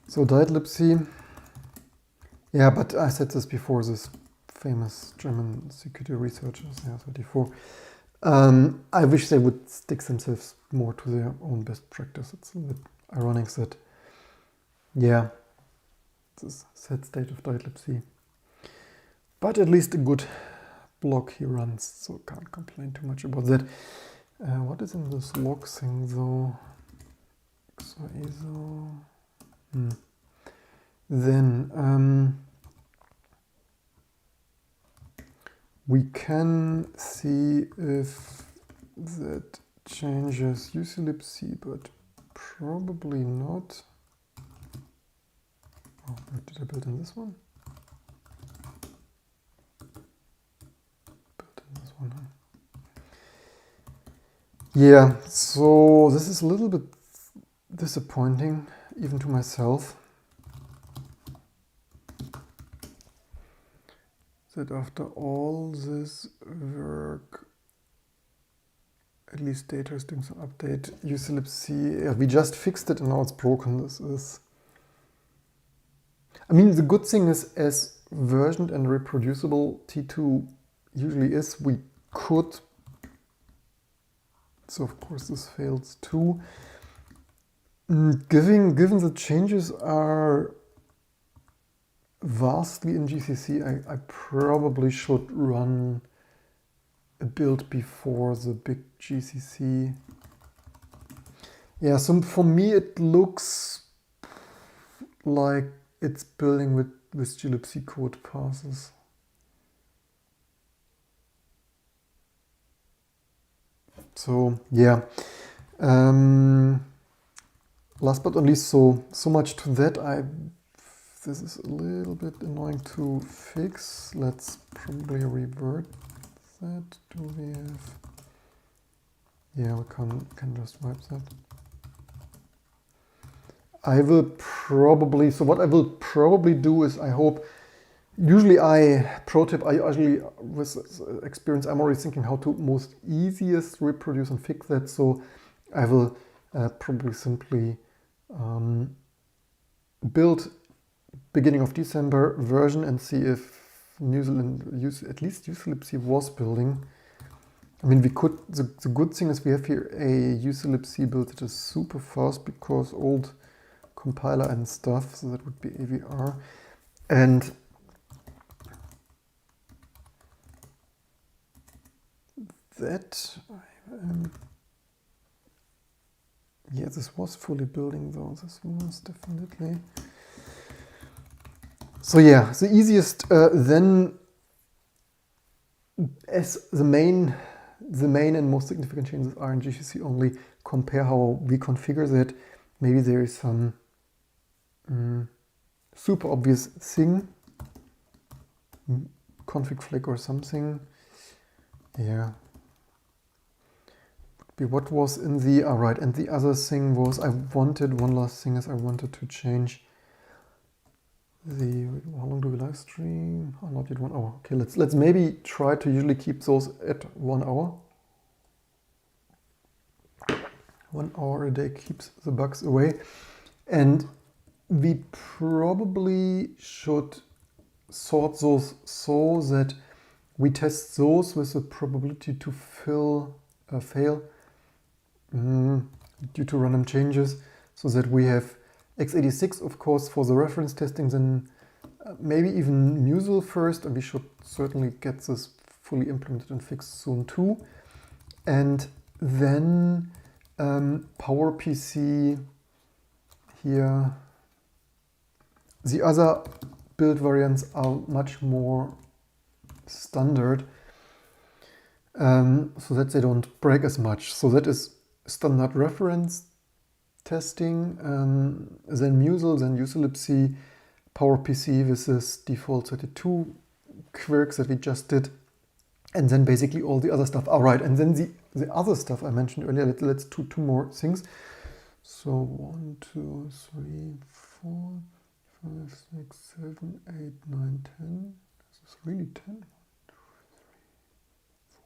So diatlipsy. Yeah, but I said this before, this famous German security researcher, yeah, 34. I wish they would stick themselves more to their own best practice. It's a bit ironic that, yeah, this sad state of dialepsy. But at least a good blog he runs, so can't complain too much about that. What is in this log thing though? XOISO. Then we can see if that changes uclipc, but probably not. Oh, where did I build in this one? Built in this one, huh? Yeah, so this is a little bit disappointing, even to myself, that after all this work, at least data is doing some update, uclipc, yeah, we just fixed it and now it's broken. This is, I mean, the good thing is, as versioned and reproducible T2 usually is, we could, so of course this fails too. Given the changes are vastly in GCC, I probably should run a build before the big GCC. Yeah, so for me it looks like it's building with glibc code passes. So yeah, last but not least, so much to that. This is a little bit annoying to fix. Let's probably revert that. Do we have? Yeah, we can just wipe that. I will probably, so what I will probably do is, I hope, usually pro tip, I usually, with experience, I'm already thinking how to most easiest reproduce and fix that. So I will probably simply build beginning of December version and see if New Zealand, at least uclipc was building. I mean, we could, the good thing is we have here a uclipc build that is super fast because old compiler and stuff, so that would be AVR. And that, yeah, this was fully building though, this was definitely. So yeah, the easiest then, as the main and most significant changes are in GCC only, compare how we configure that. Maybe there is some super obvious thing, config flag or something. Yeah. What was in the, right, and the other thing was one last thing is I wanted to change the, how long do we live stream? Oh, not yet 1 hour. Okay, let's maybe try to usually keep those at 1 hour. 1 hour a day keeps the bugs away. And we probably should sort those so that we test those with the probability to fail due to random changes, so that we have x86, of course, for the reference testing, then maybe even Musil first, and we should certainly get this fully implemented and fixed soon too. And then PowerPC here. The other build variants are much more standard, so that they don't break as much. So that is standard reference testing, then Musil, then uclipc, PowerPC with this default 32 quirks that we just did, and then basically all the other stuff. All right, and then the other stuff I mentioned earlier, let's do two more things. So 1, 2, 3, 4, 5, 6, 7, 8, 9, 10. This is really 10. 1, 2, 3, 4,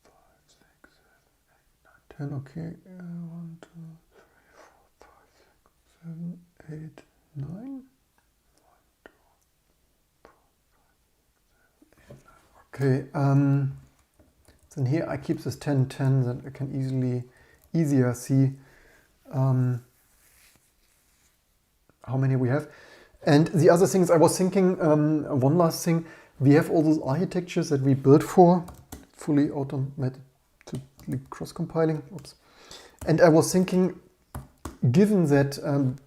5, 6, 7, 8, 9, 10. Okay, 1, 2, 3, 4, 5, 6, 7, 8, 9. 1, 2, 4, 5, 6, 7, 8, 9. Okay, Then here I keep this 1010, that I can easier see how many we have. And the other things I was thinking, one last thing, we have all those architectures that we built for fully automatically cross-compiling. Oops. And I was thinking, given that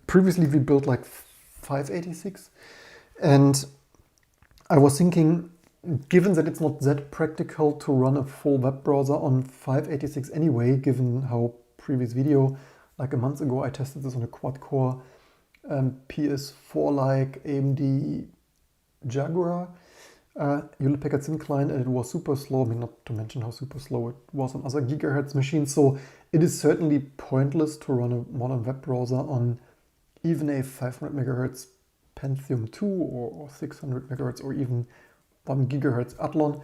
previously we built like 586, and I was thinking, given that it's not that practical to run a full web browser on 586 anyway, given how previous video, like a month ago, I tested this on a quad-core PS4-like AMD Jaguar Hewlett-Packard Thin client, and it was super slow. I mean, not to mention how super slow it was on other gigahertz machines. So it is certainly pointless to run a modern web browser on even a 500 megahertz Pentium 2 or 600 megahertz or even 1 gigahertz Athlon.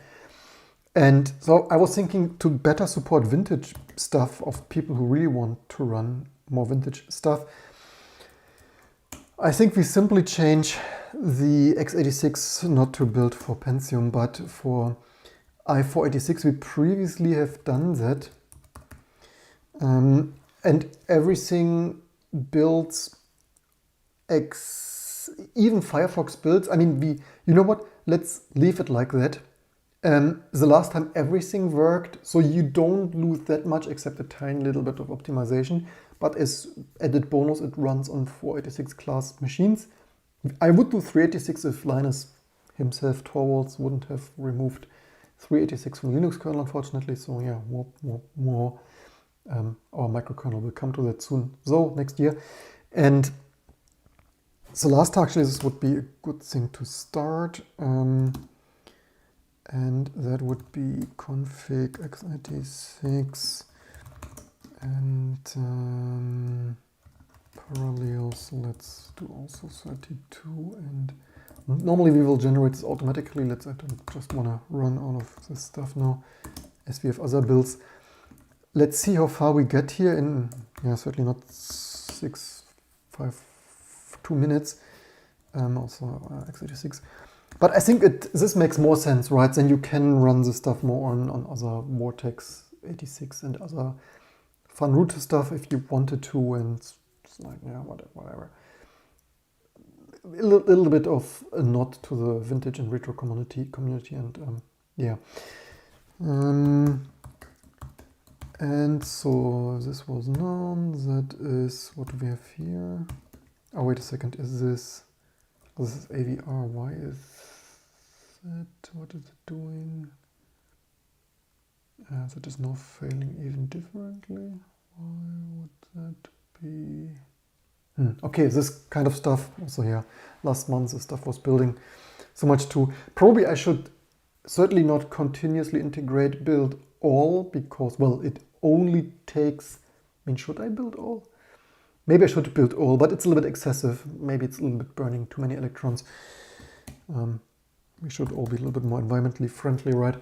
And so I was thinking, to better support vintage stuff of people who really want to run more vintage stuff, I think we simply change the x86 not to build for Pentium, but for i486. We previously have done that. And everything builds even Firefox builds. I mean, you know what? Let's leave it like that. The last time everything worked, so you don't lose that much except a tiny little bit of optimization. But as added bonus, it runs on 486 class machines. I would do 386 if Linus himself, Torvalds, wouldn't have removed 386 from the Linux kernel, unfortunately. So yeah, more. Our microkernel will come to that soon, so next year. And so last actually, this would be a good thing to start. And that would be config x86 and parallels. Let's do also 32. And normally we will generate this automatically. I don't just want to run all of this stuff now, as we have other builds. Let's see how far we get here in, certainly not 2 minutes. Also x86. But I think this makes more sense, right? Then you can run the stuff more on other Vortex 86 and other fun root stuff if you wanted to, and it's like, whatever. A little bit of a nod to the vintage and retro community, and yeah. And so this was none. That is, what do we have here? Oh, wait a second. Is this is AVR? Why is that? What is it doing? That is now failing even differently. Why would that be? Okay, this kind of stuff. Also here, last month the stuff was building so much too. Probably I should certainly not continuously integrate build all, because, well, it only takes, I mean, should I build all? Maybe I should build all, but it's a little bit excessive. Maybe it's a little bit burning too many electrons. We should all be a little bit more environmentally friendly, right?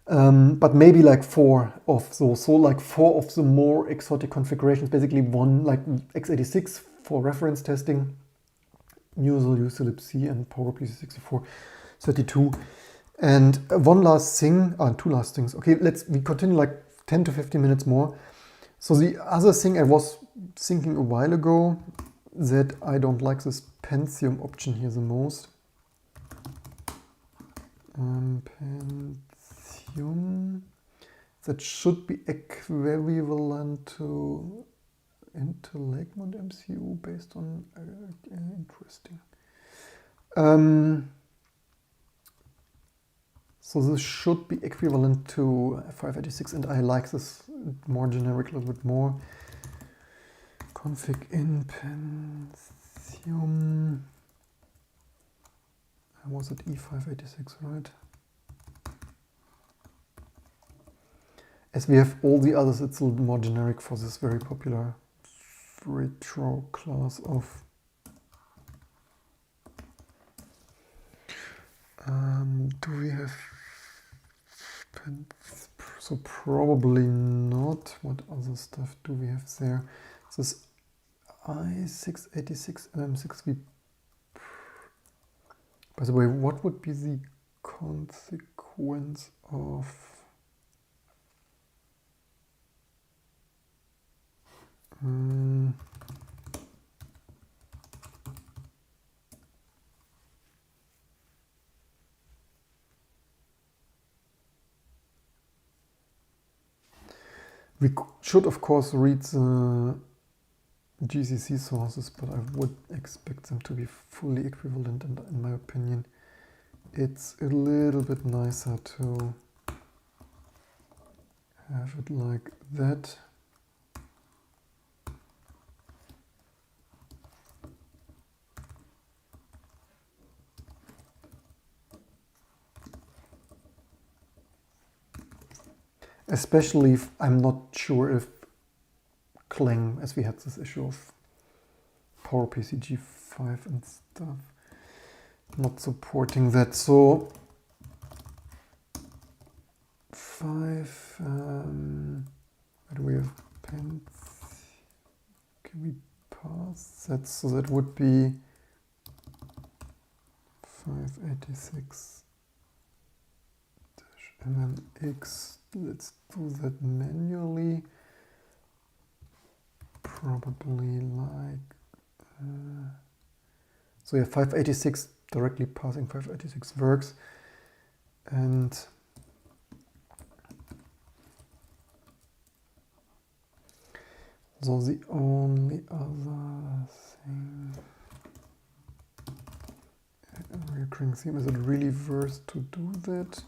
But maybe like 4 of those, so like 4 of the more exotic configurations, basically one like x86 for reference testing, usual libc and PowerPC64 32. And one last thing, 2 last things. Okay, we continue like 10 to 15 minutes more. So the other thing I was thinking a while ago, that I don't like this Pentium option here the most. Pentium, that should be equivalent to Intel Lakeland MCU based on interesting. So this should be equivalent to 586, and I like this more generic a little bit more. Config in Pentium. Was it E586, right? As we have all the others, it's a little more generic for this very popular retro class of. Do we have? So probably not. What other stuff do we have there? This i686 MM6V. By the way, what would be the consequence of We should, of course, read the GCC sources, but I would expect them to be fully equivalent, and in my opinion, it's a little bit nicer to have it like that. Especially if I'm not sure if Clang, as we had this issue of PowerPC G5 and stuff, not supporting that. So 5, where do we have pens? Can we pass that? So that would be 586 -MMX. Let's do that manually. Probably like so yeah, 586 directly passing 586 works, and so the only other thing, a recurring theme, is it really worth to do that?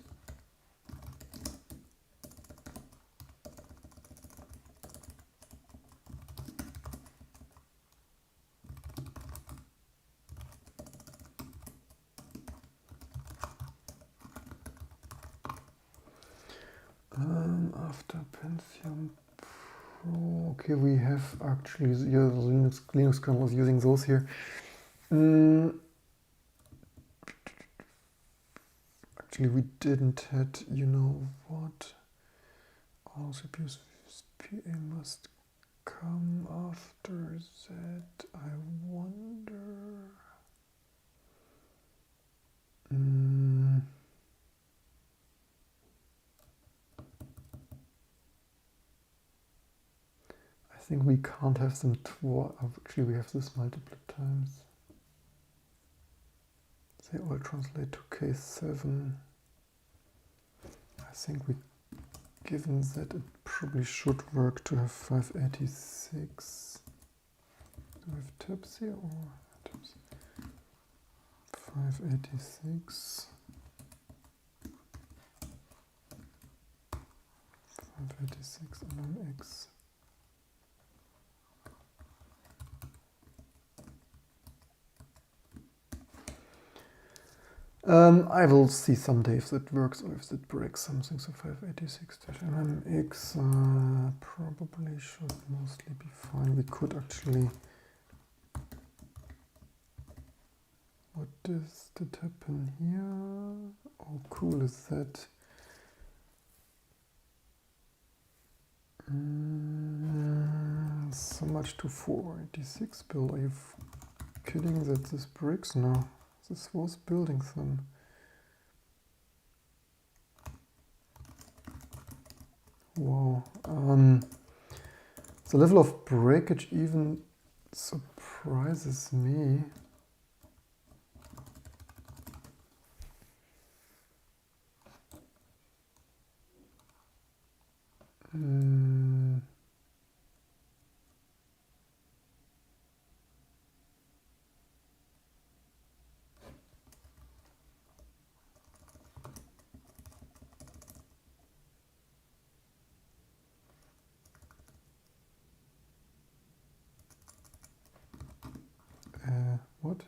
After Pentium Pro, okay, we have actually the Linux kernel is using those here. Actually, we didn't had, you know what? All CPUs PA must come after that. I wonder. I think we can't have them twice. Actually, we have this multiple times. They all translate to K7. I think given that it probably should work to have 586. Do we have tabs here or tabs? 586. 586 MMX. I will see someday if that works or if that breaks something. So 586-MMX probably should mostly be fine. We could actually... What did happen here? How cool is that? So much to 486 build. Are you kidding that this breaks now? This was building some. Wow. The level of breakage even surprises me. What?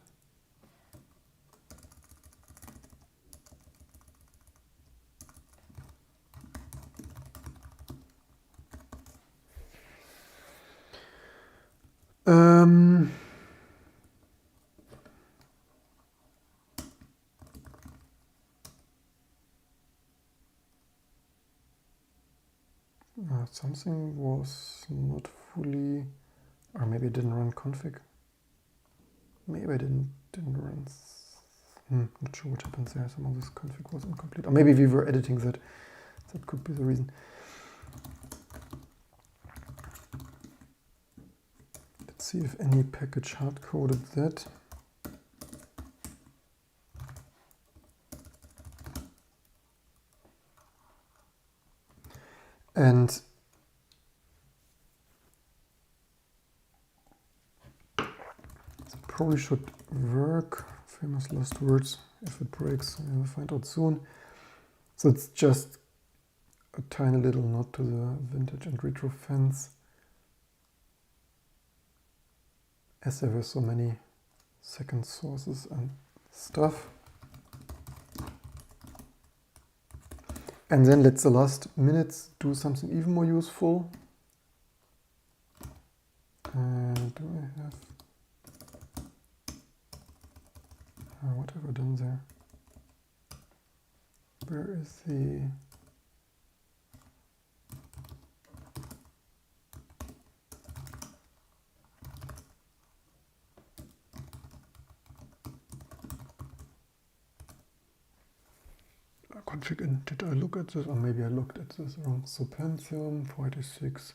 Something was not fully, or maybe it didn't run config. Maybe I didn't run. Not sure what happens there. Some of this config was incomplete, or maybe we were editing that. That could be the reason. see if any package hard-coded that. And it probably should work. Famous last words. If it breaks, we'll find out soon. So it's just a tiny little nod to the vintage and retro fence. As there were so many second sources and stuff. And then let's the last minutes do something even more useful. And do I have... what have I done there? Where is the... config in? Did I look at this? Or maybe I looked at this wrong. So Pentium 486.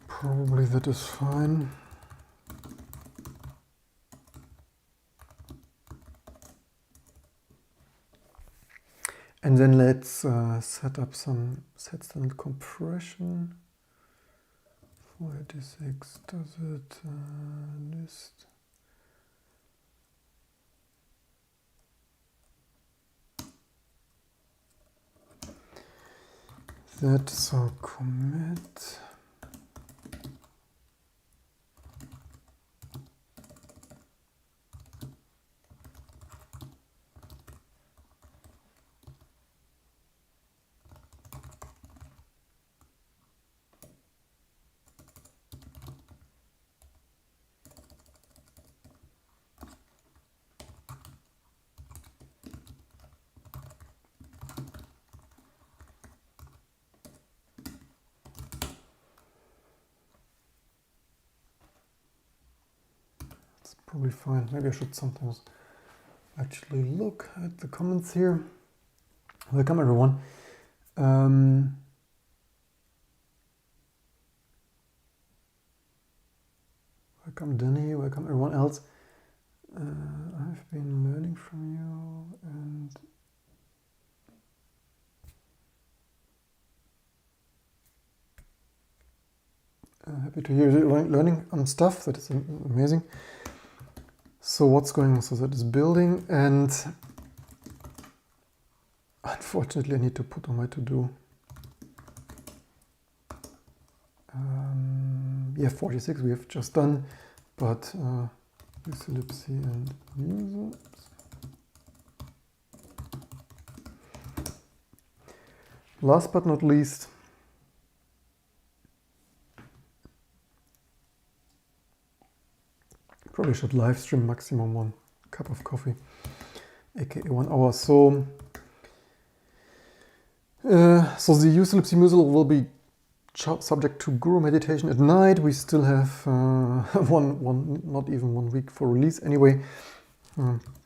Probably that is fine. And then let's set up some set standard compression. 486 does it list. That, so commit. Probably fine. Maybe I should sometimes actually look at the comments here. Welcome everyone. Welcome Danny, welcome everyone else. I've been learning from you and happy to hear you learning stuff. That is amazing. So what's going on? So that is building, and unfortunately I need to put on my to-do. Yeah, 46 we have just done, but uselipsy and user. Last but not least, probably should live stream maximum 1 cup of coffee, aka 1 hour. So, so the uselipsy musil will be subject to guru meditation at night. We still have not even 1 week for release anyway.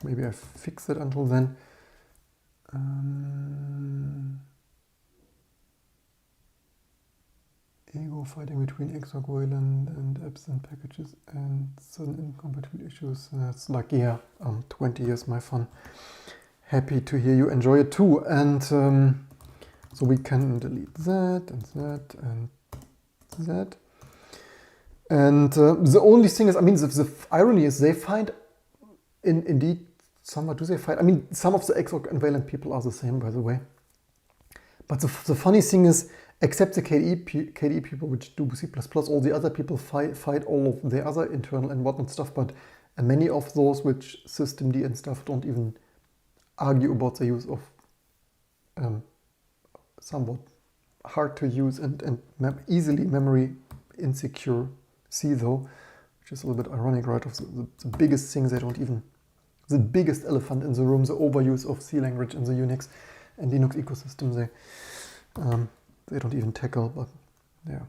Maybe I fix it until then. Ego fighting between exoc Wayland and absent packages and sudden incompatible issues. That's like, yeah, 20 years my fun. Happy to hear you enjoy it too. And so we can delete that and that and that. And the only thing is, I mean, the irony is they find, indeed, somewhat do they find, I mean, some of the exoc and Wayland people are the same, by the way. But the funny thing is, except the KDE people which do C++, all the other people fight all of the other internal and whatnot stuff, but many of those which systemd and stuff don't even argue about the use of somewhat hard to use and easily memory insecure C though, which is a little bit ironic, right? Of the biggest thing they don't even, the biggest elephant in the room, the overuse of C language in the Unix and Linux ecosystem, they don't even tackle, but yeah.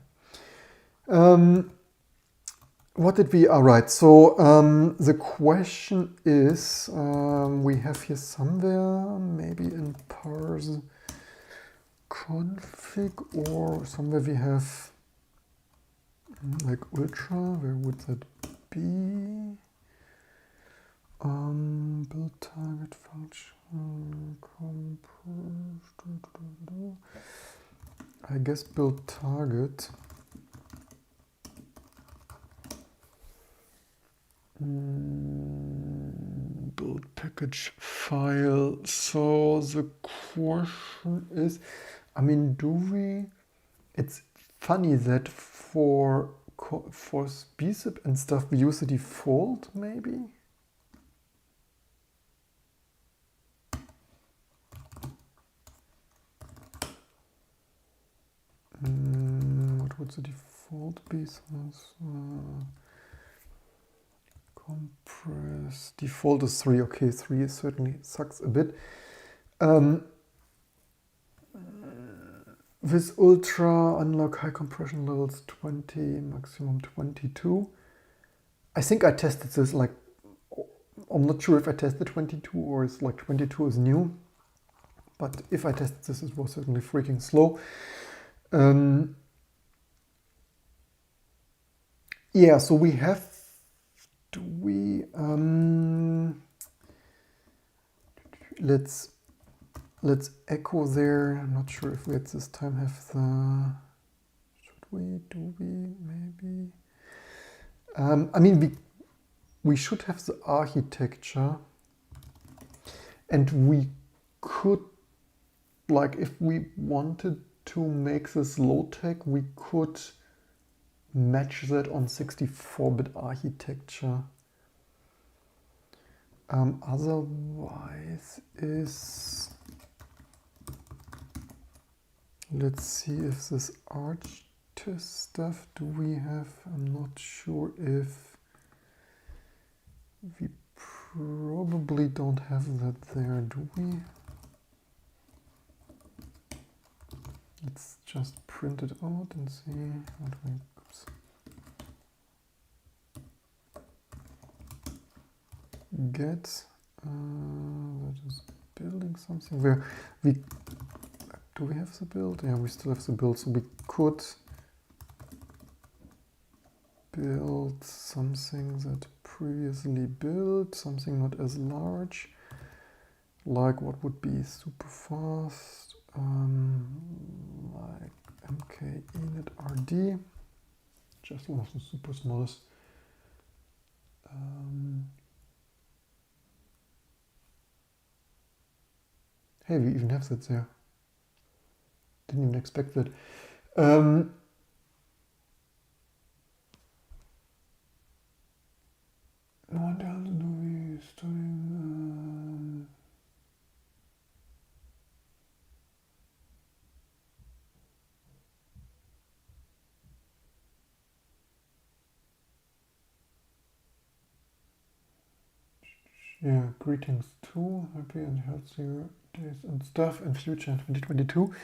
What did we, right, so the question is, we have here somewhere, maybe in parse config or somewhere we have, like ultra, where would that be? Build target function, I guess build target. Build package file. So the question is, I mean, do we? It's funny that for bzip and stuff we use the default, maybe. What would the default be? Compress. Default is 3. Okay, 3 certainly sucks a bit. With ultra, unlock high compression levels 20, maximum 22. I think I tested this like, I'm not sure if I tested 22 or it's like 22 is new. But if I tested this, it was certainly freaking slow. Yeah, so we have, do we, let's echo there. I'm not sure if we at this time have the, should we, do we, maybe? I mean, we should have the architecture, and we could, like, if we wanted to make this low-tech, we could match that on 64-bit architecture. Otherwise is, let's see if this arch test stuff, do we have, I'm not sure if we probably don't have that there, do we? Let's just print it out and see what we, oops. Get, that is building something where we, do we have the build? Yeah, we still have the build, so we could build something that previously built, something not as large, like what would be super fast, like mk init rd, just one of the super smallest. Hey, we even have that there. Didn't even expect that. What else do we studying? Yeah, greetings too. Happy and healthy days and stuff in future in 2022.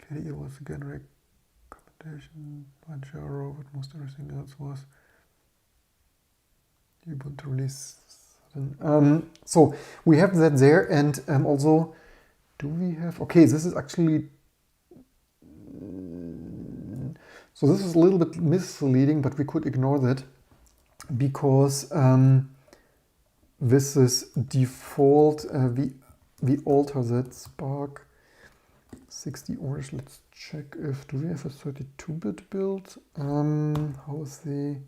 KDE was again recommendation by Jaro, but most everything else was Ubuntu release. So we have that there, and also, do we have? Okay, this is actually. So this is a little bit misleading, but we could ignore that because this is default. We alter that Spark 60 orange. Let's check if, do we have a 32-bit build? How is the,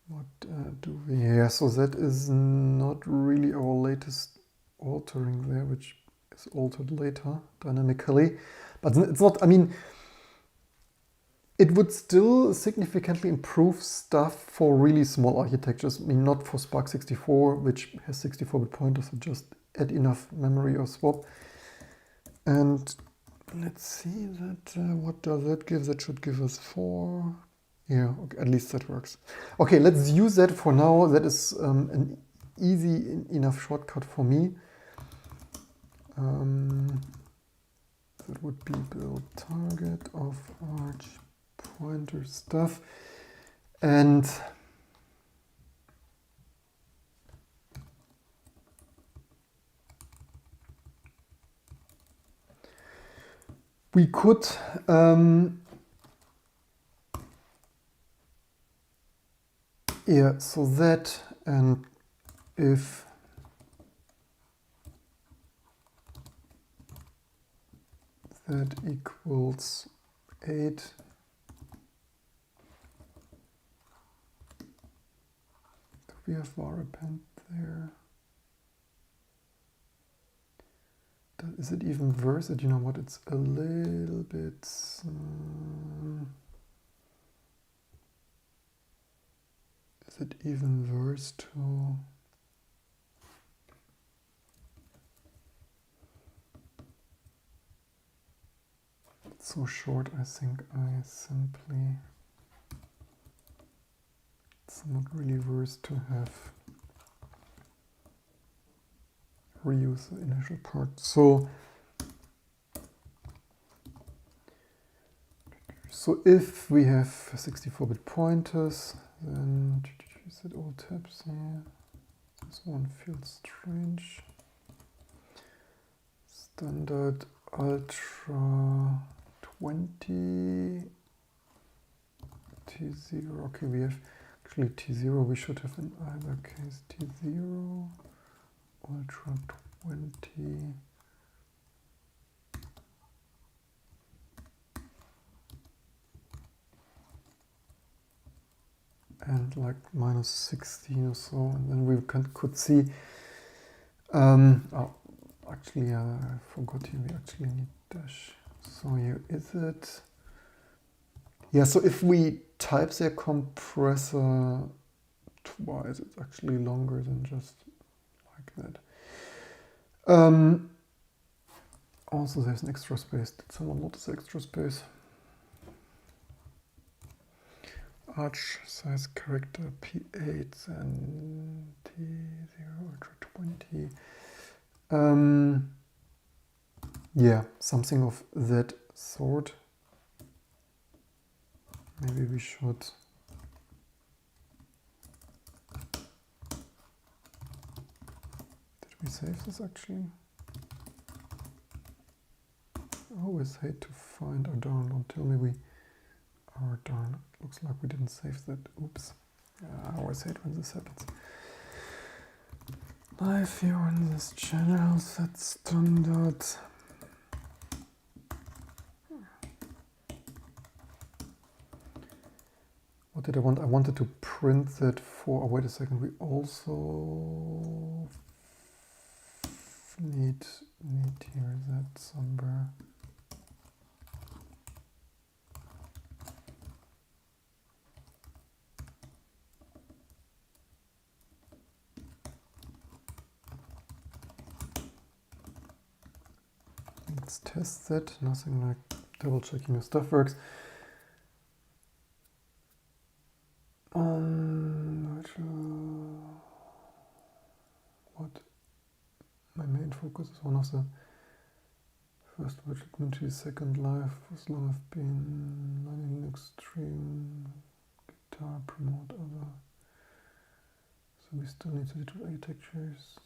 what do we, yeah, so that is not really our latest altering there, which is altered later dynamically, but it's not, I mean, it would still significantly improve stuff for really small architectures. I mean, not for Spark 64, which has 64-bit pointers, so just add enough memory or swap. And let's see that, what does that give? That should give us 4. Yeah, okay, at least that works. Okay, let's use that for now. That is an easy enough shortcut for me. That would be build target of arch pointer stuff. And We could yeah, so that, and if that equals 8, we have varipant there. Is it even worse? You know what? It's a little bit. Is it even worse to? It's so short. I think I simply. It's not really worse to have reuse the initial part. So if we have 64-bit pointers, then is it all tabs here? This one feels strange. Standard ultra 20 T0. Okay, we have actually T0. We should have in either case T0 ultra 20. And like minus 16 or so, and then we could see. Oh, actually, I forgot here. We actually need dash. So here is it. Yeah. So if we type the compressor twice, it's actually longer than just like that. Also, there's an extra space. Did someone notice extra space? Arch size character P8 and T0 ultra 20. Yeah, something of that sort. Maybe we should. Did we save this actually? I always hate to find our darn. Don't tell me we. Oh darn, looks like we didn't save that. Oops. I always hate when this happens. Live here on this channel, set standard. What did I want? I wanted to print that for, oh, wait a second, we also need here that somewhere. Let's test that. Nothing like double checking your stuff works. What? My main focus is one of the first virtual community, second life, as long as been learning extreme guitar, promote other. So we still need to do architectures,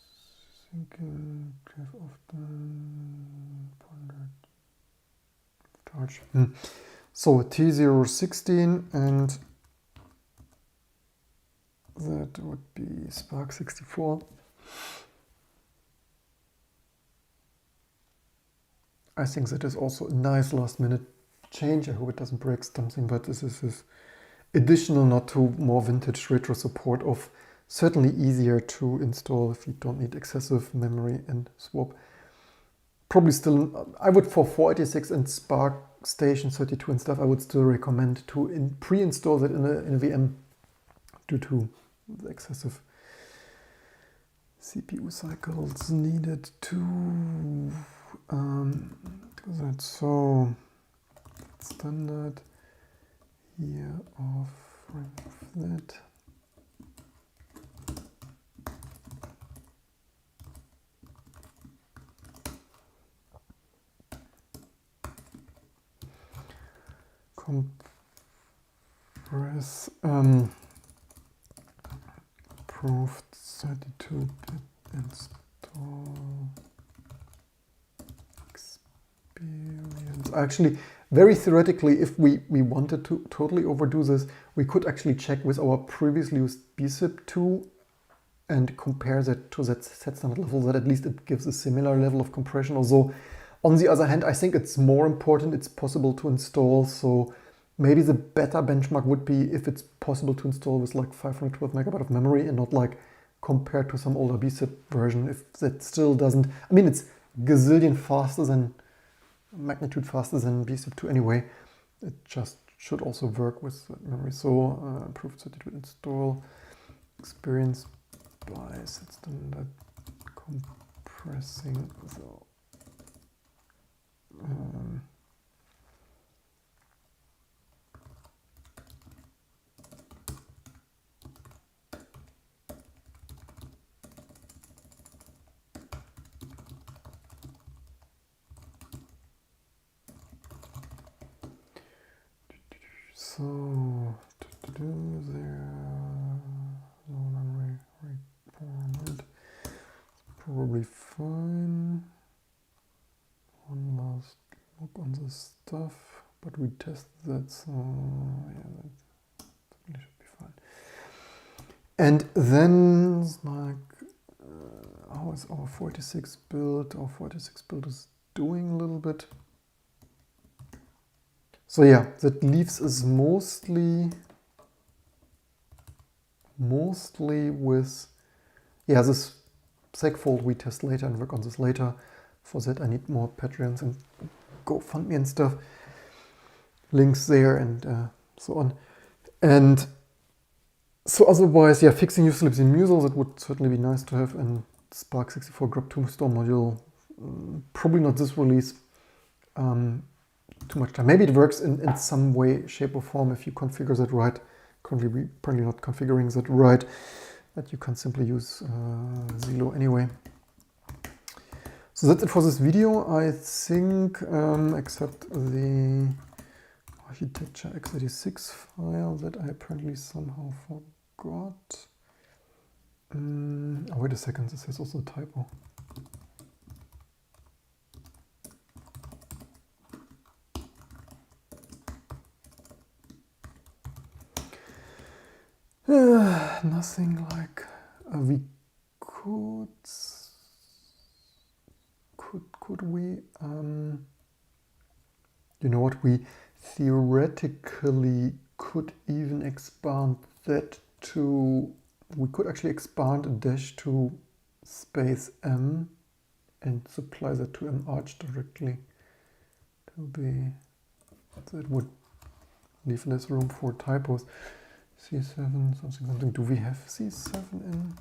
thinking, have often pondered. Touch. So T016 and that would be Spark 64. I think that is also a nice last minute change. I hope it doesn't break something, but this is additional, not to more vintage retro support of certainly easier to install if you don't need excessive memory and swap. Probably still, I would for 486 and Spark Station 32 and stuff, I would still recommend to pre-install that in a VM due to the excessive CPU cycles needed to do that. So standard here of that. Compress approved 32-bit install experience options. Actually, very theoretically, if we wanted to totally overdo this, we could actually check with our previously used bcip2 and compare that to that set standard level, that at least it gives a similar level of compression. Although, on the other hand, I think it's more important it's possible to install. So maybe the better benchmark would be if it's possible to install with like 512 megabyte of memory and not like compared to some older bcip version. If that still doesn't, I mean, it's gazillion faster than, magnitude faster than bcip2 anyway. It just should also work with memory. So improved 32 install experience by set standard compressing. So there, no memory requirement. It's probably fine. One last look on the stuff, but we tested that, so yeah, that certainly should be fine. And then, like, how is our 46 build? Our 46 build is doing a little bit. So yeah, that leaves us mostly with, yeah, this segfold we test later and work on this later. For that I need more Patreons and GoFundMe and stuff. Links there and so on. And so otherwise, yeah, fixing useless in Musel, that would certainly be nice to have. And Spark 64 Grub2 store module, probably not this release. Too much time. Maybe it works in some way, shape or form if you configure that right. Currently we're probably not configuring that right, that you can simply use Zilo anyway. So that's it for this video, I think, except the architecture x86 file that I apparently somehow forgot. Oh, wait a second, this is also a typo. Nothing like we could we you know what, we theoretically could even expand that to, we could actually expand a dash to space m and supply that to march directly. That would leave less room for typos. C7, something. Do we have C7 in?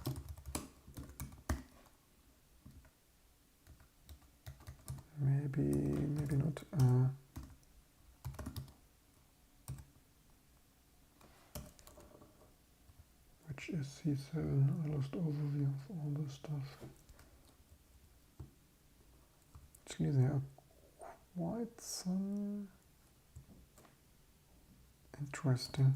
Maybe not. Which is C7? I lost overview of all this stuff. Actually, there are quite some interesting.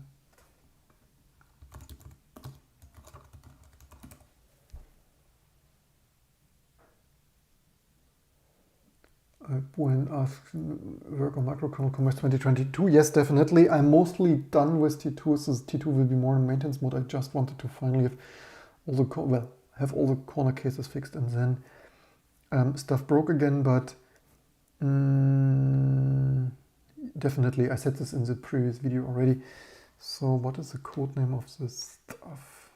When asked work on microkernel commerce 2022, yes, definitely. I'm mostly done with T2, so T2 will be more in maintenance mode. I just wanted to finally have all the have all the corner cases fixed, and then stuff broke again. But definitely, I said this in the previous video already. So what is the code name of this stuff?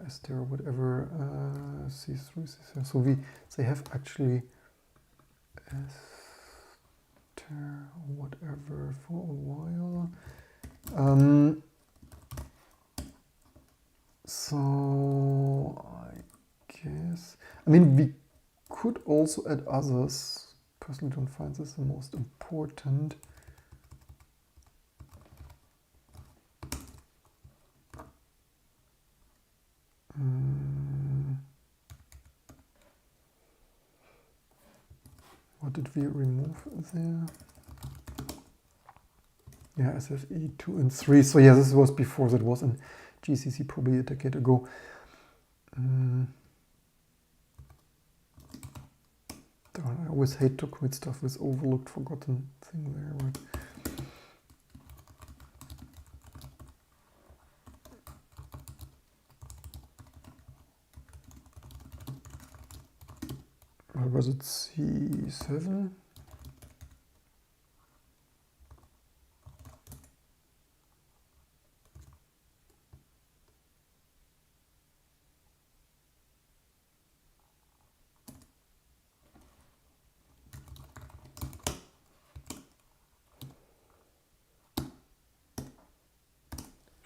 Esther, whatever, C3, C7. So they have actually Esther, whatever, for a while. So I guess, I mean, we could also add others. Personally, don't find this the most important. What did we remove there? Yeah, SFE 2 and 3. So yeah, this was before, that was in GCC probably a decade ago. Darn, I always hate to commit stuff with overlooked, forgotten thing there. But or was it C7?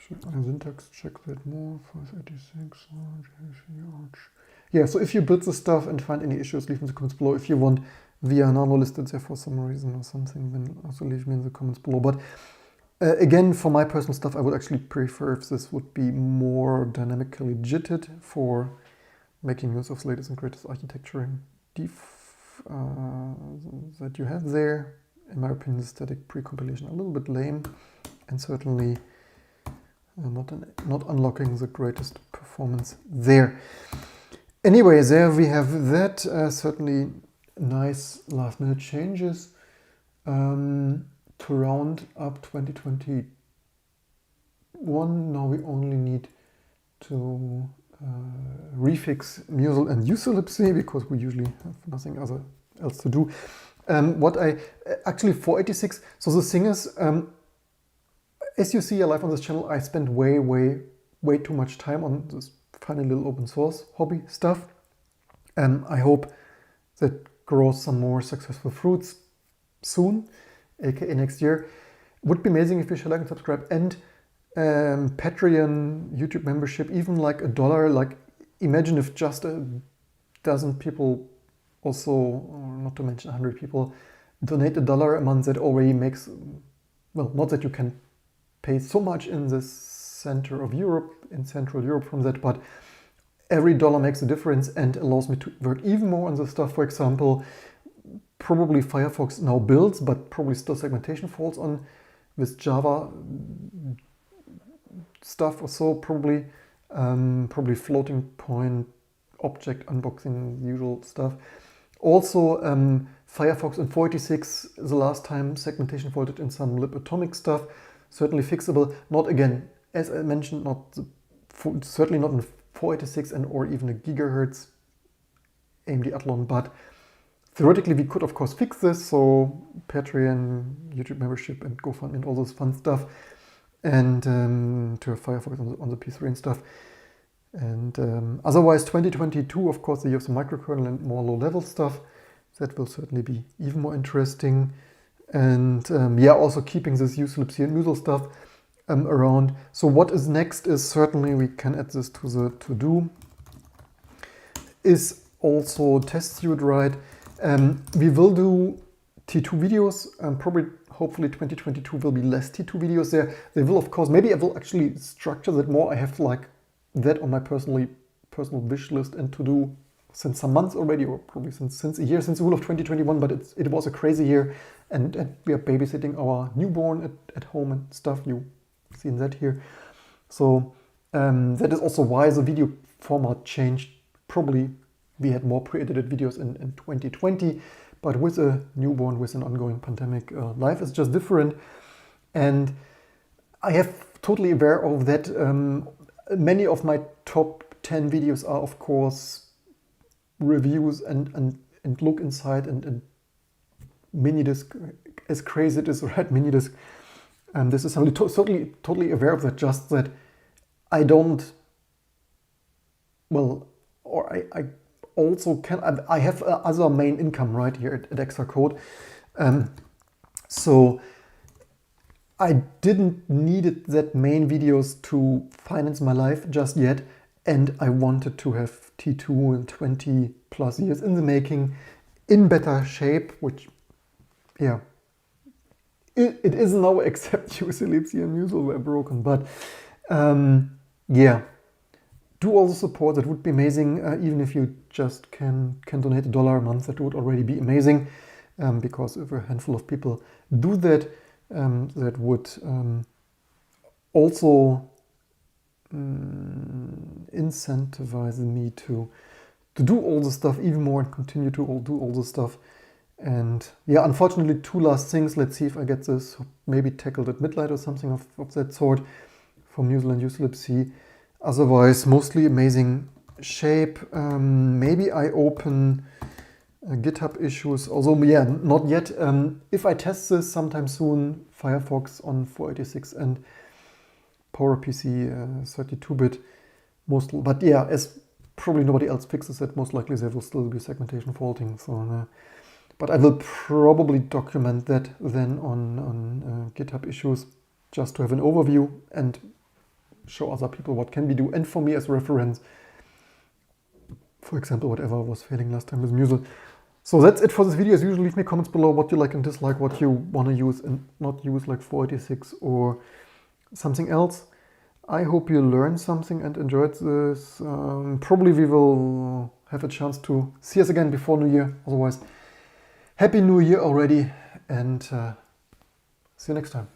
Should I syntax check that more? 586. Yeah, so if you build the stuff and find any issues, leave in the comments below. If you want via nano listed there for some reason or something, then also leave me in the comments below. But again, for my personal stuff, I would actually prefer if this would be more dynamically jitted for making use of the latest and greatest architecture and that you have there. In my opinion, the static pre-compilation a little bit lame, and certainly not unlocking the greatest performance there. Anyway, there we have that. Certainly nice last minute changes to round up 2021. Now we only need to refix Musel and usolipsy because we usually have nothing else to do. What I actually 486. So the thing is, as you see live on this channel, I spend way too much time on this funny little open source hobby stuff. I hope that grows some more successful fruits soon, aka next year. Would be amazing if you should like and subscribe, and Patreon, YouTube membership, even like $1. Like, imagine if just a dozen people also, or not to mention 100 people, donate $1 a month. That already makes, well, not that you can pay so much in the center of Europe, in Central Europe from that, but every dollar makes a difference and allows me to work even more on the stuff. For example, probably Firefox now builds, but probably still segmentation faults on with Java stuff or so, probably floating point object unboxing, usual stuff. Also, Firefox in 486, the last time segmentation faulted in some libatomic stuff, certainly fixable. Not, again, as I mentioned, certainly not in 486 and or even a gigahertz AMD Athlon, but theoretically we could of course fix this. So Patreon, YouTube membership, and GoFundMe and all those fun stuff, and to have Firefox on the P3 and stuff. And otherwise 2022, of course, the use of microkernel and more low-level stuff. That will certainly be even more interesting. And yeah, also keeping this usolipsy and Musel stuff around. So what is next is certainly, we can add this to the to-do, is also test suite, right? We will do T2 videos, probably, hopefully 2022 will be less T2 videos there. They will, of course, maybe I will actually structure that more. I have like that on my personal wish list and to do since some months already, or probably since a year, since the whole of 2021, but it was a crazy year, and we are babysitting our newborn at home and stuff. You've seen that here. So that is also why the video format changed. Probably we had more pre-edited videos in 2020, but with a newborn, with an ongoing pandemic, life is just different. And I have totally aware of that. Many of my top 10 videos are, of course, reviews and look inside and mini-disc, as crazy it is, right? Mini-disc. And this is something totally aware of that, just that I don't, well, or I also can, I have other main income right here at Extra Code. So I didn't need that main videos to finance my life just yet. And I wanted to have T2 in 20 plus years in the making, in better shape, which, yeah, it is now, except usolipsy and Musel were broken. But yeah, do also support. That would be amazing. Even if you just can donate $1 a month, that would already be amazing. Because if a handful of people do that, that would also incentivize me to do all the stuff even more and continue to do all the stuff. And yeah, unfortunately, 2 last things. Let's see if I get this maybe tackled at midnight or something of that sort from New Zealand USLibC. Otherwise, mostly amazing shape. Maybe I open GitHub issues, although yeah, not yet. If I test this sometime soon, Firefox on 486 and PowerPC 32-bit, mostly. But yeah, as probably nobody else fixes it, most likely there will still be segmentation faulting. So, but I will probably document that then on GitHub issues, just to have an overview and show other people what can be do, and for me as reference, for example, whatever was failing last time with Musel. So that's it for this video. As usual, leave me comments below what you like and dislike, what you want to use and not use, like 486 or something else. I hope you learned something and enjoyed this. Probably we will have a chance to see us again before New Year. Otherwise, Happy New Year already, and see you next time.